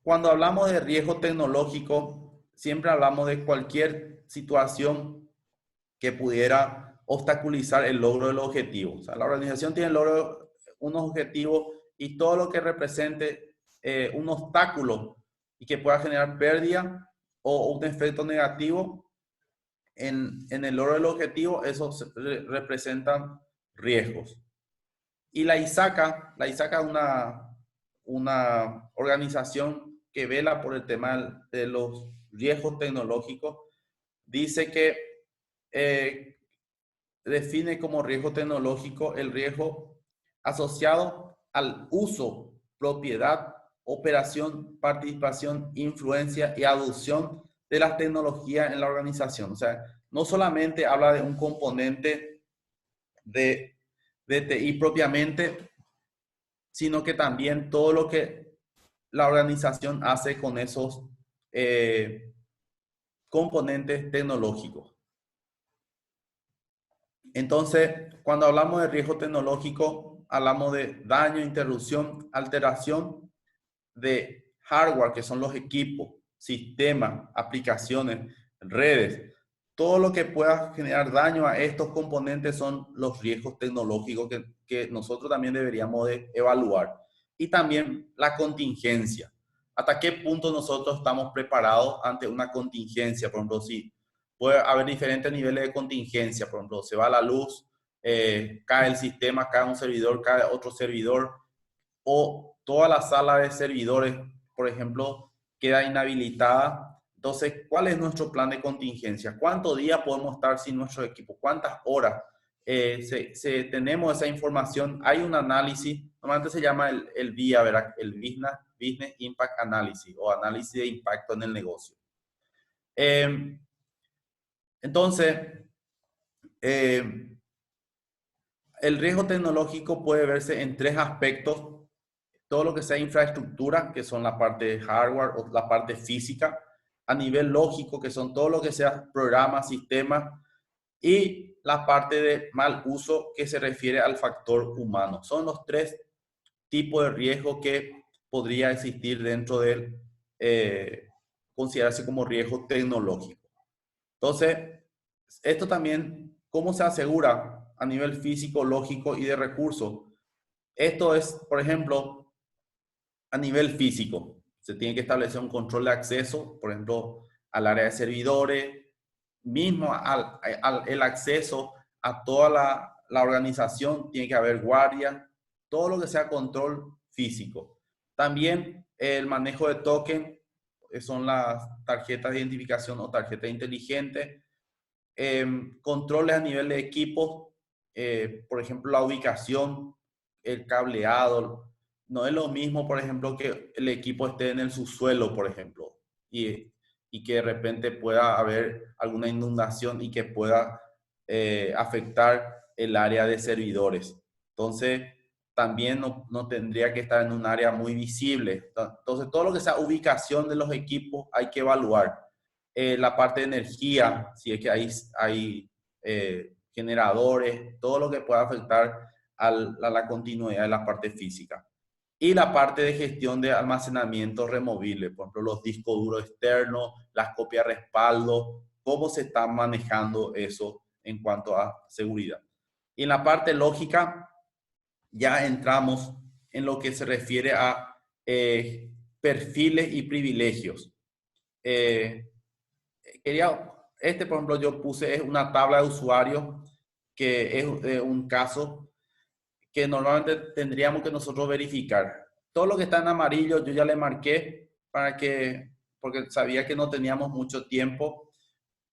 Cuando hablamos de riesgo tecnológico, siempre hablamos de cualquier situación que pudiera obstaculizar el logro del objetivo. O sea, la organización tiene unos objetivos y todo lo que represente un obstáculo y que pueda generar pérdida o un efecto negativo en el logro del objetivo, eso representan riesgos. Y la ISACA es una organización que vela por el tema de los riesgos tecnológicos. Dice que define como riesgo tecnológico el riesgo asociado al uso, propiedad, operación, participación, influencia y adopción de las tecnologías en la organización. O sea, no solamente habla de un componente de TI propiamente, sino que también todo lo que la organización hace con esos componentes tecnológicos. Entonces, cuando hablamos de riesgo tecnológico, hablamos de daño, interrupción, alteración de hardware, que son los equipos, sistemas, aplicaciones, redes. Todo lo que pueda generar daño a estos componentes son los riesgos tecnológicos que nosotros también deberíamos de evaluar. Y también la contingencia. ¿Hasta qué punto nosotros estamos preparados ante una contingencia? Por ejemplo, si puede haber diferentes niveles de contingencia. Por ejemplo, se va la luz, cae el sistema, cae un servidor, cae otro servidor, o toda la sala de servidores, por ejemplo, queda inhabilitada. Entonces, ¿cuál es nuestro plan de contingencia? ¿Cuántos días podemos estar sin nuestro equipo? ¿Cuántas horas? Tenemos esa información. Hay un análisis, normalmente se llama el BIA, ¿verdad? El Business Impact Analysis o análisis de impacto en el negocio. Entonces, el riesgo tecnológico puede verse en tres aspectos. Todo lo que sea infraestructura, que son la parte de hardware o la parte física, a nivel lógico, que son todo lo que sea programas, sistemas, y la parte de mal uso, que se refiere al factor humano. Son los tres tipos de riesgo que podría existir dentro de considerarse como riesgo tecnológico. Entonces, esto también, ¿cómo se asegura a nivel físico, lógico y de recursos? Esto es, por ejemplo, a nivel físico. Se tiene que establecer un control de acceso, por ejemplo, al área de servidores, mismo el acceso a toda la organización, tiene que haber guardia, todo lo que sea control físico. También el manejo de token, son las tarjetas de identificación o tarjetas inteligentes. Controles a nivel de equipos, por ejemplo, la ubicación, el cableado. No es lo mismo, por ejemplo, que el equipo esté en el subsuelo, por ejemplo, y que de repente pueda haber alguna inundación y que pueda afectar el área de servidores. Entonces, también no tendría que estar en un área muy visible. Entonces, todo lo que sea ubicación de los equipos hay que evaluar. La parte de energía, si es que hay generadores, todo lo que pueda afectar a la continuidad de la parte física. Y la parte de gestión de almacenamiento removible, por ejemplo, los discos duros externos, las copias de respaldo, cómo se está manejando eso en cuanto a seguridad. Y en la parte lógica, ya entramos en lo que se refiere a perfiles y privilegios. Por ejemplo, yo puse una tabla de usuarios que es un caso que normalmente tendríamos que nosotros verificar. Todo lo que está en amarillo yo ya le marqué porque sabía que no teníamos mucho tiempo.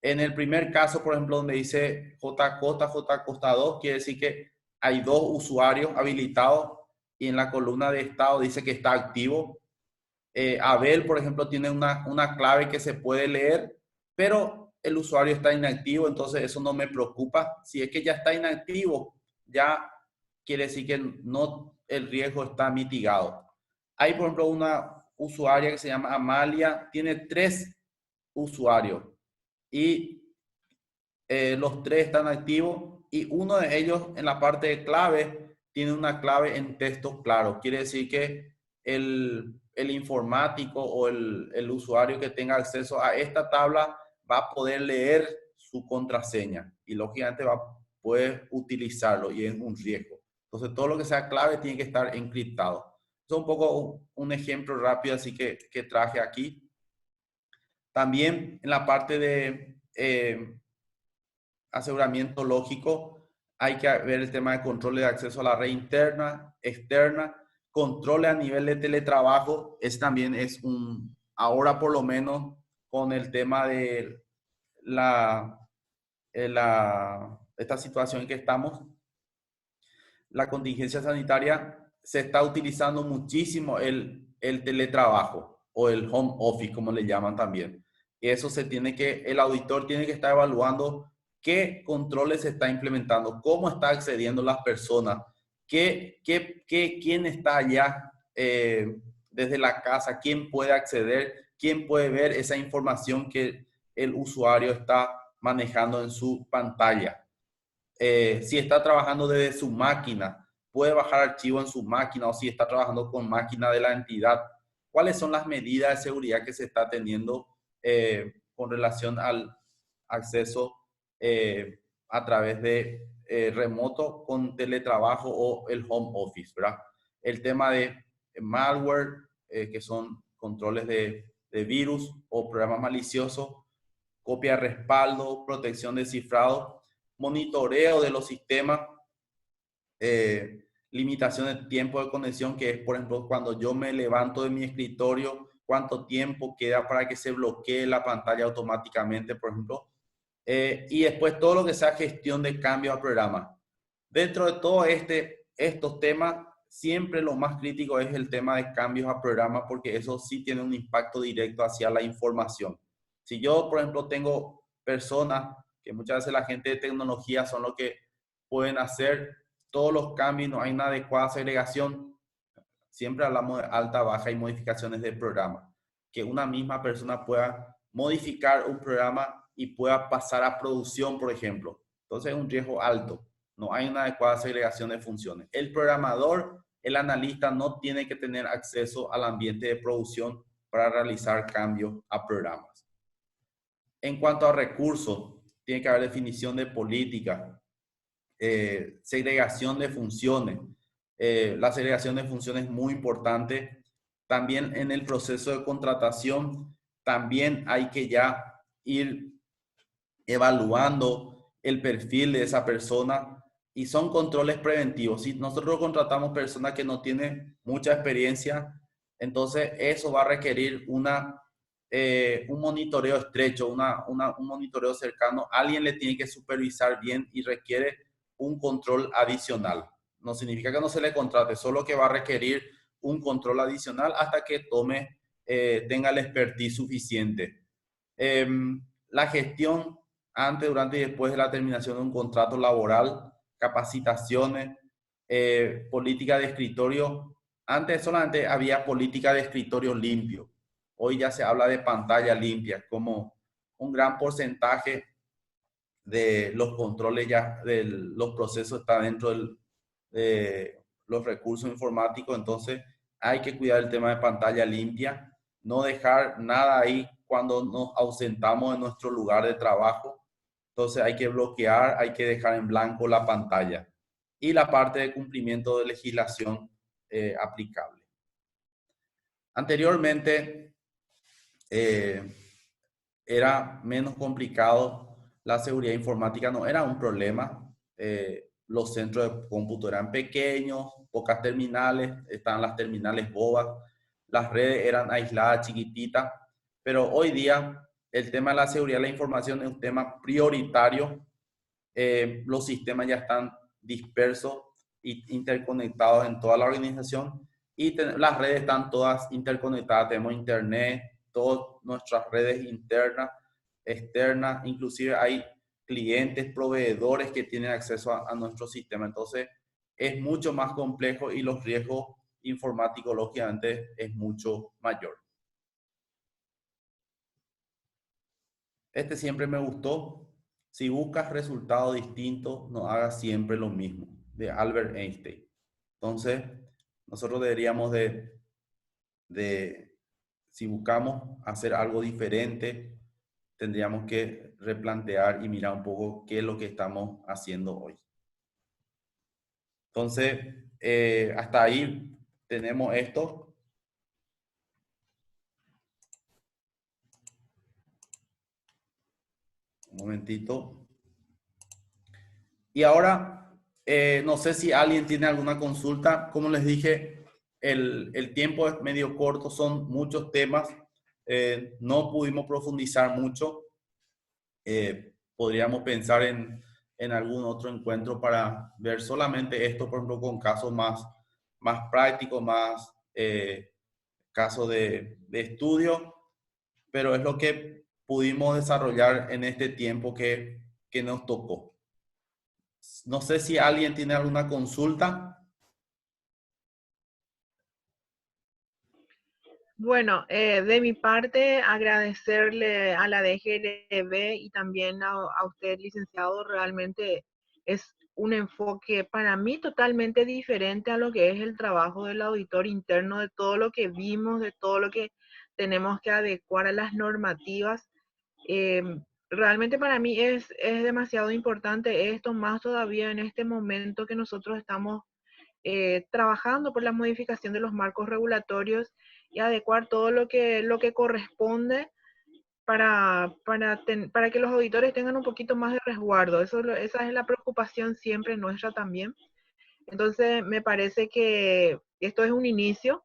En el primer caso, por ejemplo, donde dice J Costa 2, quiere decir que hay 2 usuarios habilitados y en la columna de estado dice que está activo. Abel, por ejemplo, tiene una clave que se puede leer, pero el usuario está inactivo, entonces eso no me preocupa. Si es que ya está inactivo, ya quiere decir que el riesgo está mitigado. Hay, por ejemplo, una usuaria que se llama Amalia, tiene 3 usuarios y los 3 están activos y uno de ellos en la parte de clave tiene una clave en texto claro. Quiere decir que el informático o el usuario que tenga acceso a esta tabla va a poder leer su contraseña y lógicamente va a puede utilizarlo y es un riesgo. Entonces, todo lo que sea clave tiene que estar encriptado. Es un poco un ejemplo rápido así que traje aquí. También en la parte de aseguramiento lógico, hay que ver el tema de controles de acceso a la red interna, externa, controles a nivel de teletrabajo. También es ahora por lo menos con el tema de esta situación en que estamos, la contingencia sanitaria, se está utilizando muchísimo el teletrabajo o el home office, como le llaman también. Y eso el auditor tiene que estar evaluando qué controles se está implementando, cómo está accediendo las personas, quién está allá desde la casa, quién puede acceder, quién puede ver esa información que el usuario está manejando en su pantalla. Si está trabajando desde su máquina, puede bajar archivos en su máquina, o si está trabajando con máquina de la entidad. ¿Cuáles son las medidas de seguridad que se está teniendo con relación al acceso a través de remoto con teletrabajo o el home office, ¿verdad? El tema de malware, que son controles de virus o programas maliciosos, copia de respaldo, protección de cifrado, monitoreo de los sistemas, limitación de tiempo de conexión, que es, por ejemplo, cuando yo me levanto de mi escritorio, cuánto tiempo queda para que se bloquee la pantalla automáticamente, por ejemplo. Y después todo lo que sea gestión de cambios a programa. Dentro de todo estos temas, siempre lo más crítico es el tema de cambios a programa, porque eso sí tiene un impacto directo hacia la información. Si yo, por ejemplo, tengo personas, que muchas veces la gente de tecnología son los que pueden hacer todos los cambios, no hay una adecuada segregación, siempre hablamos de alta, baja y modificaciones de programa. Que una misma persona pueda modificar un programa y pueda pasar a producción, por ejemplo. Entonces es un riesgo alto. No hay una adecuada segregación de funciones. El programador, el analista, no tiene que tener acceso al ambiente de producción para realizar cambios a programas. En cuanto a recursos, tiene que haber definición de política, segregación de funciones. La segregación de funciones es muy importante. También en el proceso de contratación, también hay que ya ir evaluando el perfil de esa persona, y son controles preventivos. Si nosotros contratamos personas que no tienen mucha experiencia, entonces eso va a requerir un monitoreo estrecho, un monitoreo cercano. Alguien le tiene que supervisar bien y requiere un control adicional. No significa que no se le contrate, solo que va a requerir un control adicional hasta que tenga el expertise suficiente. La gestión antes, durante y después de la terminación de un contrato laboral, capacitaciones, política de escritorio. Antes solamente había política de escritorio limpio. Hoy ya se habla de pantalla limpia, como un gran porcentaje de los controles de los procesos está dentro de los recursos informáticos. Entonces hay que cuidar el tema de pantalla limpia, no dejar nada ahí cuando nos ausentamos de nuestro lugar de trabajo. Entonces hay que bloquear, hay que dejar en blanco la pantalla. Y la parte de cumplimiento de legislación aplicable. Anteriormente era menos complicado. La seguridad informática no era un problema. Los centros de cómputo eran pequeños, pocas terminales, estaban las terminales bobas, las redes eran aisladas, chiquititas, pero hoy día el tema de la seguridad de la información es un tema prioritario. Los sistemas ya están dispersos e interconectados en toda la organización, y las redes están todas interconectadas. Tenemos internet, todas nuestras redes internas, externas, inclusive hay clientes, proveedores que tienen acceso a nuestro sistema. Entonces es mucho más complejo y los riesgos informáticos lógicamente es mucho mayor. Este siempre me gustó. Si buscas resultados distintos, no hagas siempre lo mismo, de Albert Einstein. Entonces, nosotros deberíamos si buscamos hacer algo diferente, tendríamos que replantear y mirar un poco qué es lo que estamos haciendo hoy. Entonces, hasta ahí tenemos esto. Un momentito. Y ahora, no sé si alguien tiene alguna consulta. Como les dije, el tiempo es medio corto, son muchos temas. No pudimos profundizar mucho. Podríamos pensar en algún otro encuentro para ver solamente esto, por ejemplo, con casos más prácticos, más casos de estudio, pero es lo que pudimos desarrollar en este tiempo que nos tocó. No sé si alguien tiene alguna consulta. Bueno, de mi parte, agradecerle a la DGRB y también a usted, licenciado. Realmente es un enfoque para mí totalmente diferente a lo que es el trabajo del auditor interno, de todo lo que vimos, de todo lo que tenemos que adecuar a las normativas. Eh, Realmente para mí es demasiado importante esto, más todavía en este momento que nosotros estamos trabajando por la modificación de los marcos regulatorios y adecuar todo lo que corresponde para que los auditores tengan un poquito más de resguardo. Esa es la preocupación siempre nuestra también. Entonces, me parece que esto es un inicio.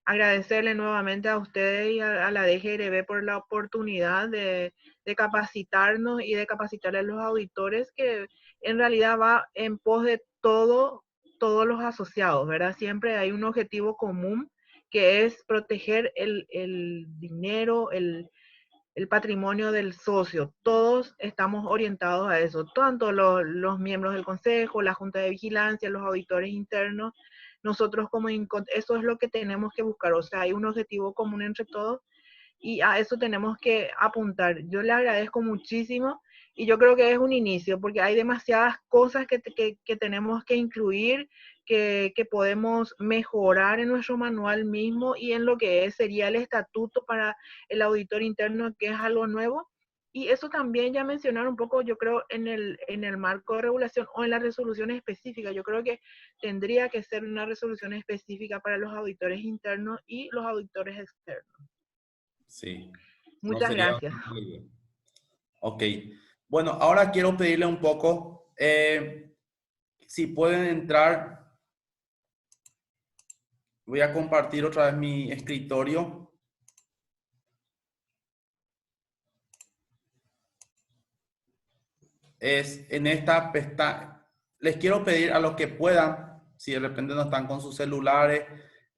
Agradecerle nuevamente a ustedes y a la DGRB por la oportunidad de capacitarnos y de capacitar a los auditores, que en realidad va en pos de todos los asociados, ¿verdad? Siempre hay un objetivo común, que es proteger el dinero, el patrimonio del socio. Todos estamos orientados a eso, tanto los miembros del consejo, la junta de vigilancia, los auditores internos. Nosotros como eso es lo que tenemos que buscar, o sea, hay un objetivo común entre todos y a eso tenemos que apuntar. Yo le agradezco muchísimo y yo creo que es un inicio, porque hay demasiadas cosas que tenemos que incluir, que podemos mejorar en nuestro manual mismo y en lo que sería el estatuto para el auditor interno, que es algo nuevo. Y eso también ya mencionar un poco, yo creo, en el marco de regulación o en la resolución específica. Yo creo que tendría que ser una resolución específica para los auditores internos y los auditores externos. Sí, no Muchas sería gracias. una mala idea. Ok. Bueno, ahora quiero pedirle un poco, si pueden entrar. Voy a compartir otra vez mi escritorio. Es en esta pestaña. Les quiero pedir a los que puedan, si de repente no están con sus celulares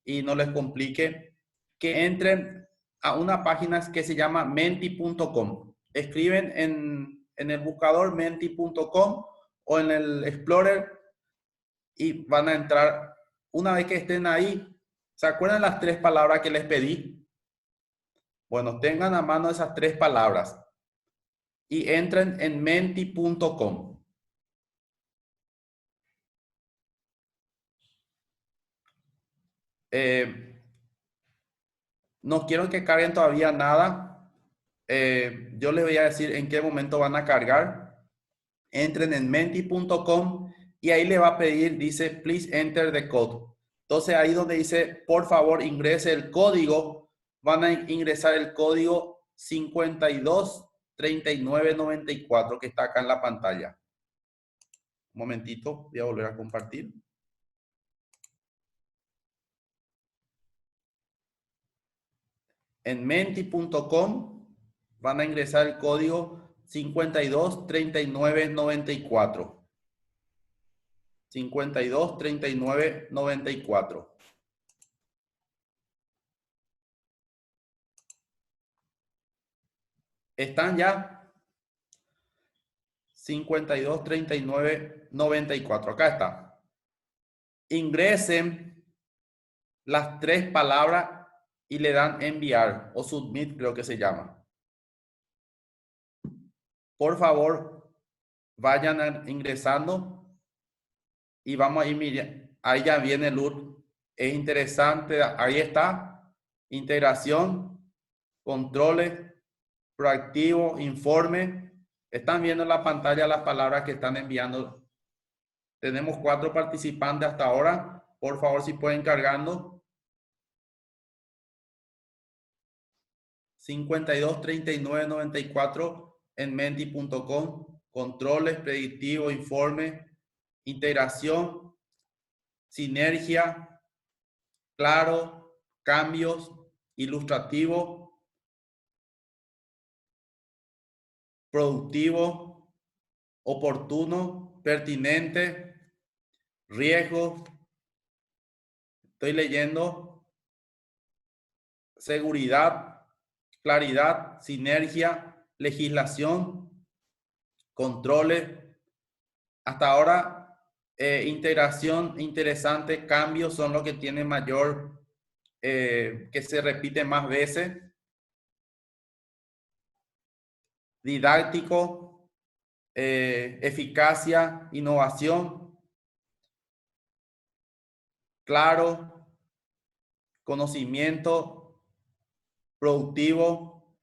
y no les complique, que entren a una página que se llama menti.com. Escriben en el buscador menti.com o en el Explorer y van a entrar. Una vez que estén ahí, ¿se acuerdan las 3 palabras que les pedí? Bueno, tengan a mano esas 3 palabras y entren en menti.com. No quiero que carguen todavía nada. Yo les voy a decir en qué momento van a cargar. Entren en menti.com y ahí le va a pedir, dice, please enter the code. Entonces ahí donde dice, por favor, ingrese el código, van a ingresar el código 523994 que está acá en la pantalla. Un momentito, voy a volver a compartir. En menti.com van a ingresar el código 523994. 523994. ¿Están ya? 523994. Acá está. Ingresen las 3 palabras y le dan enviar o submit, creo que se llama. Por favor, vayan ingresando y vamos a ir, miren, ahí ya viene el LUT. Es interesante, ahí está. Integración, controles, proactivo, informe. Están viendo en la pantalla las palabras que están enviando. Tenemos 4 participantes hasta ahora. Por favor, si pueden cargando. 52 39 94 en menti.com. Controles, predictivo, informe, integración, sinergia, claro, cambios, ilustrativo, productivo, oportuno, pertinente, riesgo. Estoy leyendo. Seguridad, claridad, sinergia, legislación, controles. Hasta ahora, integración, interesante, cambios son los que tienen mayor, que se repite más veces. Didáctico, eficacia, innovación, claro, conocimiento, productivo,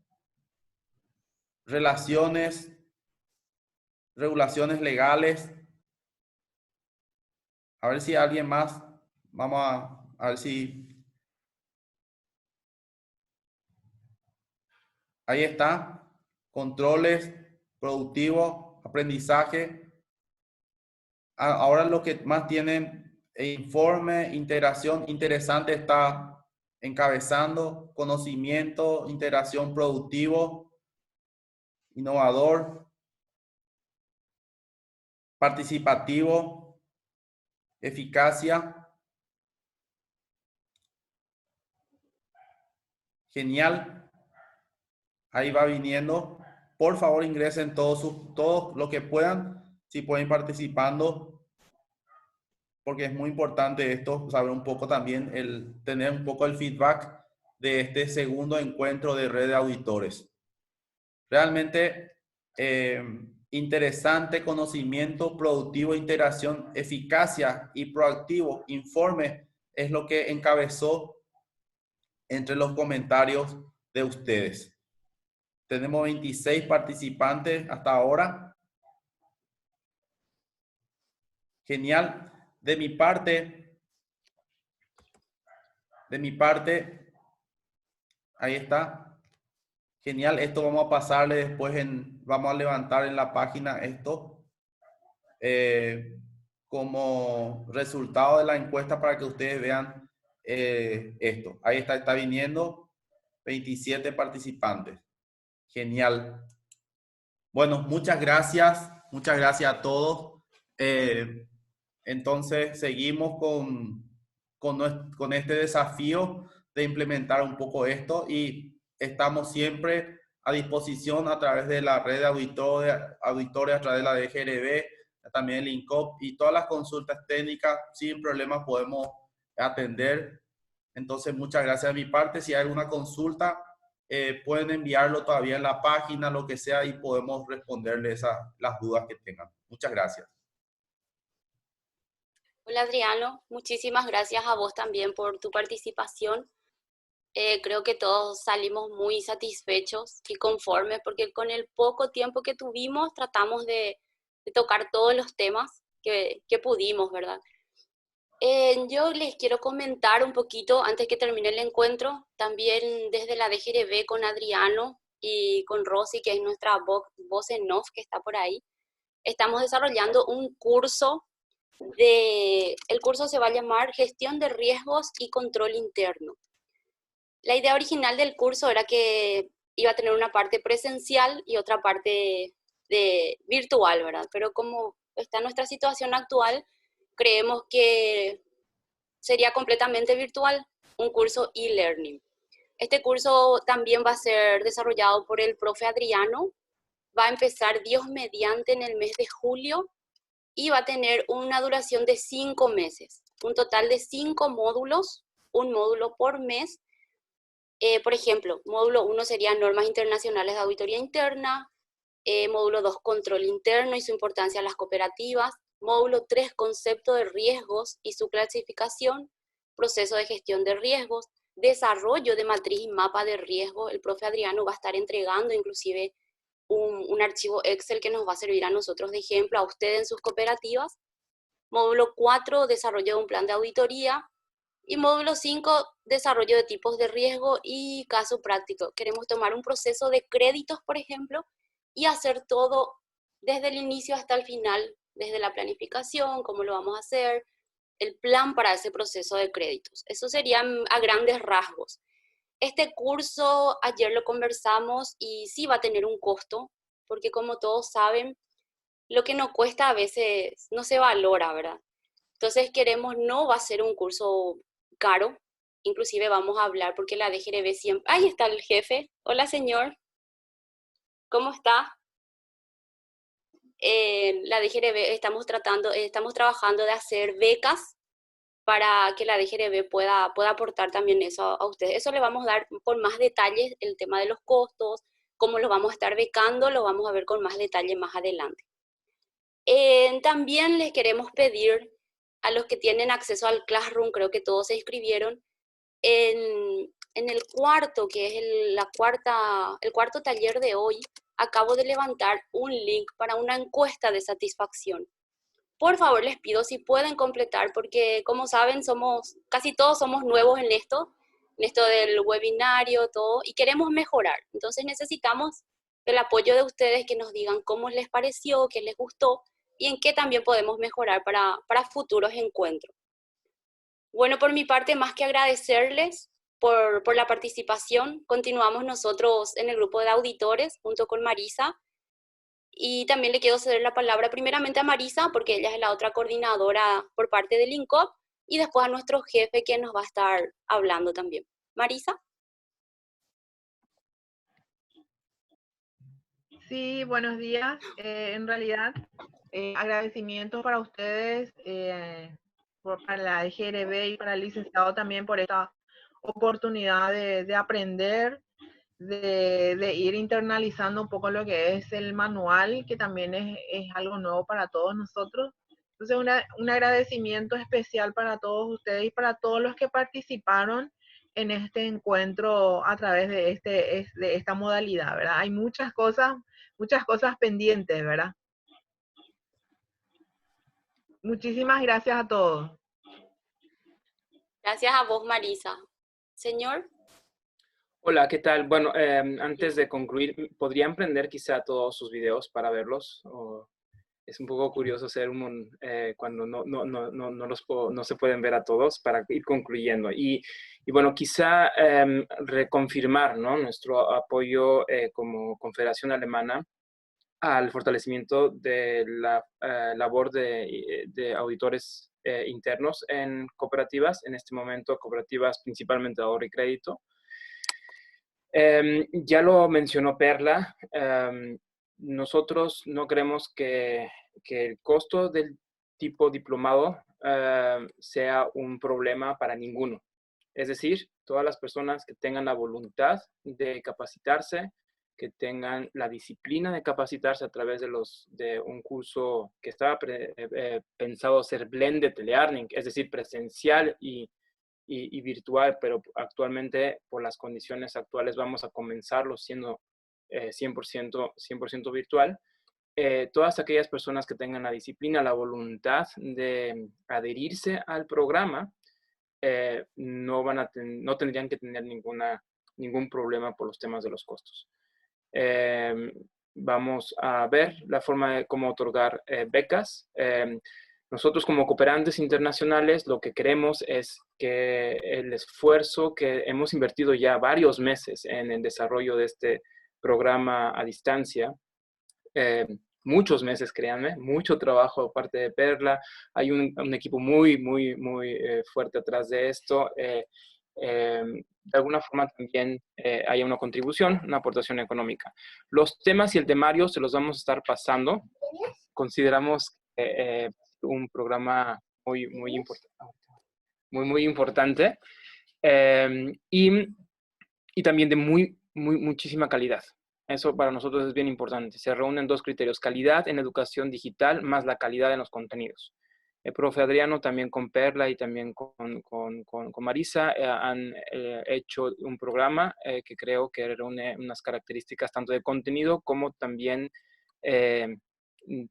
relaciones, regulaciones legales. A ver si alguien más, vamos a ver si... Ahí está. Controles, productivo, aprendizaje. Ahora lo que más tienen, informe, integración, interesante está encabezando, conocimiento, integración, productivo, innovador, participativo, eficacia. Genial. Ahí va viniendo. Por favor, ingresen todos los que puedan, si pueden ir participando, porque es muy importante esto, saber un poco también, tener un poco el feedback de este segundo encuentro de red de auditores. Realmente interesante, conocimiento, productivo, integración, eficacia y proactivo, informe, es lo que encabezó entre los comentarios de ustedes. Tenemos 26 participantes hasta ahora. Genial. De mi parte, ahí está. Genial. Esto vamos a pasarle después vamos a levantar en la página esto como resultado de la encuesta para que ustedes vean esto. Ahí está viniendo 27 participantes. Genial. Bueno, muchas gracias. Muchas gracias a todos. Entonces, seguimos con este desafío de implementar un poco esto y estamos siempre a disposición a través de la red de auditores, a través de la DGRB, también el INCOP y todas las consultas técnicas sin problemas podemos atender. Entonces, muchas gracias de mi parte. Si hay alguna consulta, pueden enviarlo todavía en la página, lo que sea, y podemos responderles las dudas que tengan. Muchas gracias. Hola Adriano, muchísimas gracias a vos también por tu participación. Creo que todos salimos muy satisfechos y conformes porque con el poco tiempo que tuvimos tratamos de tocar todos los temas que pudimos, ¿verdad? Yo les quiero comentar un poquito antes que termine el encuentro, también desde la DGRB con Adriano y con Rosy, que es nuestra voz en off que está por ahí. Estamos desarrollando un curso. El curso se va a llamar Gestión de Riesgos y Control Interno. La idea original del curso era que iba a tener una parte presencial y otra parte virtual, ¿verdad? Pero como está nuestra situación actual, creemos que sería completamente virtual, un curso e-learning. Este curso también va a ser desarrollado por el profe Adriano, va a empezar Dios mediante en el mes de julio y va a tener una duración de 5 meses, un total de 5 módulos, un módulo por mes. Por ejemplo, módulo 1 sería normas internacionales de auditoría interna, módulo 2 control interno y su importancia en las cooperativas, módulo 3 concepto de riesgos y su clasificación, proceso de gestión de riesgos, desarrollo de matriz y mapa de riesgo. El profe Adriano va a estar entregando inclusive un archivo Excel que nos va a servir a nosotros de ejemplo, a ustedes en sus cooperativas. Módulo 4, desarrollo de un plan de auditoría. Y módulo 5, desarrollo de tipos de riesgo y caso práctico. Queremos tomar un proceso de créditos, por ejemplo, y hacer todo desde el inicio hasta el final, desde la planificación, cómo lo vamos a hacer, el plan para ese proceso de créditos. Eso serían a grandes rasgos. Este curso ayer lo conversamos y sí va a tener un costo, porque como todos saben, lo que nos cuesta a veces no se valora, ¿verdad? Entonces no va a ser un curso caro, inclusive vamos a hablar porque la DGRB siempre... Ahí está el jefe. Hola, señor. ¿Cómo está? La DGRB estamos trabajando de hacer becas para que la DGRB pueda aportar también eso a ustedes. Eso le vamos a dar con más detalles, el tema de los costos, cómo lo vamos a estar becando, lo vamos a ver con más detalle más adelante. También les queremos pedir a los que tienen acceso al Classroom, creo que todos se inscribieron, en el cuarto, que es el cuarto taller de hoy, acabo de levantar un link para una encuesta de satisfacción. Por favor, les pido si pueden completar, porque como saben, casi todos somos nuevos en esto del webinario, todo, y queremos mejorar. Entonces necesitamos el apoyo de ustedes, que nos digan cómo les pareció, qué les gustó, y en qué también podemos mejorar para futuros encuentros. Bueno, por mi parte, más que agradecerles por la participación, continuamos nosotros en el grupo de auditores junto con Marisa, y también le quiero ceder la palabra primeramente a Marisa, porque ella es la otra coordinadora por parte del INCOP, y después a nuestro jefe, que nos va a estar hablando también. Marisa. Sí, buenos días. En realidad, agradecimientos para ustedes, para la DGRB y para el licenciado también por esta oportunidad de aprender, de ir internalizando un poco lo que es el manual, que también es algo nuevo para todos nosotros. Entonces, un agradecimiento especial para todos ustedes y para todos los que participaron en este encuentro a través de esta modalidad, ¿verdad? Hay muchas cosas pendientes, ¿verdad? Muchísimas gracias a todos. Gracias a vos, Marisa. Señor. Hola, ¿qué tal? Bueno, antes de concluir, ¿podrían prender quizá todos sus videos para verlos? Es un poco curioso hacer cuando no se pueden ver a todos, para ir concluyendo. Y bueno, quizá reconfirmar, ¿no?, nuestro apoyo como Confederación Alemana al fortalecimiento de la labor de auditores internos en cooperativas, en este momento cooperativas principalmente de ahorro y crédito. Ya lo mencionó Perla, nosotros no creemos que el costo del tipo diplomado sea un problema para ninguno. Es decir, todas las personas que tengan la voluntad de capacitarse, que tengan la disciplina de capacitarse a través de un curso que estaba pensado ser blended learning, es decir, presencial y virtual, pero actualmente por las condiciones actuales vamos a comenzarlo siendo 100% virtual. Todas aquellas personas que tengan la disciplina, la voluntad de adherirse al programa, no tendrían que tener ningún problema por los temas de los costos. Vamos a ver la forma de cómo otorgar becas. Nosotros como cooperantes internacionales lo que queremos es que el esfuerzo que hemos invertido ya varios meses en el desarrollo de este programa a distancia, muchos meses, créanme, mucho trabajo de parte de Perla, hay un equipo muy fuerte atrás de esto, de alguna forma también haya una contribución, una aportación económica. Los temas y el temario se los vamos a estar pasando. Consideramos un programa muy importante y también de muchísima calidad. Eso para nosotros es bien importante. Se reúnen dos criterios: calidad en educación digital más la calidad en los contenidos. el profe Adriano, también con Perla y también con Marisa, han hecho un programa que creo que reúne unas características tanto de contenido como también de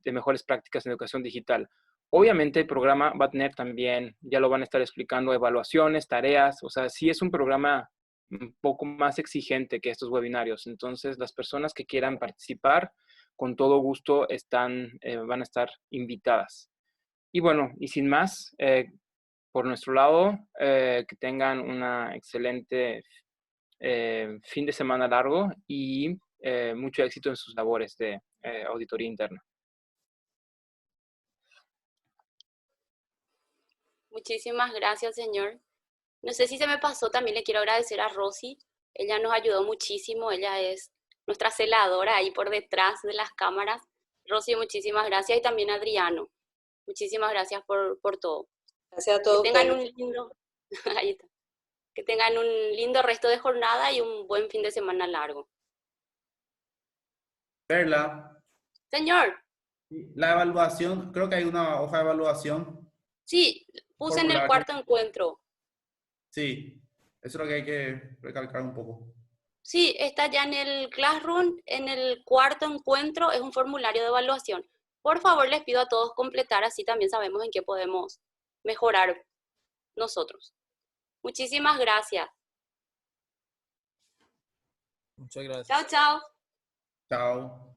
mejores prácticas en educación digital. Obviamente el programa va a tener también, ya lo van a estar explicando, evaluaciones, tareas, o sea, sí es un programa un poco más exigente que estos webinarios. Entonces, las personas que quieran participar, con todo gusto van a estar invitadas. Y bueno, y sin más, por nuestro lado, que tengan una excelente fin de semana largo y mucho éxito en sus labores de auditoría interna. Muchísimas gracias, señor. No sé si se me pasó, también le quiero agradecer a Rosy. Ella nos ayudó muchísimo, ella es nuestra celadora ahí por detrás de las cámaras. Rosy, muchísimas gracias, y también a Adriano. Muchísimas gracias por todo. Gracias a todos. Que tengan un lindo, ahí está. Que tengan un lindo resto de jornada y un buen fin de semana largo. Perla, Señor, la evaluación, creo que hay una hoja de evaluación. sí, puse en el Formulario. cuarto encuentro. Sí, eso es lo que hay que recalcar un poco. Sí, está ya en el Classroom, en el cuarto encuentro, es un formulario de evaluación. Por favor, les pido a todos completar, así también sabemos en qué podemos mejorar nosotros. Muchísimas gracias. Muchas gracias. Chao, chao. Chao.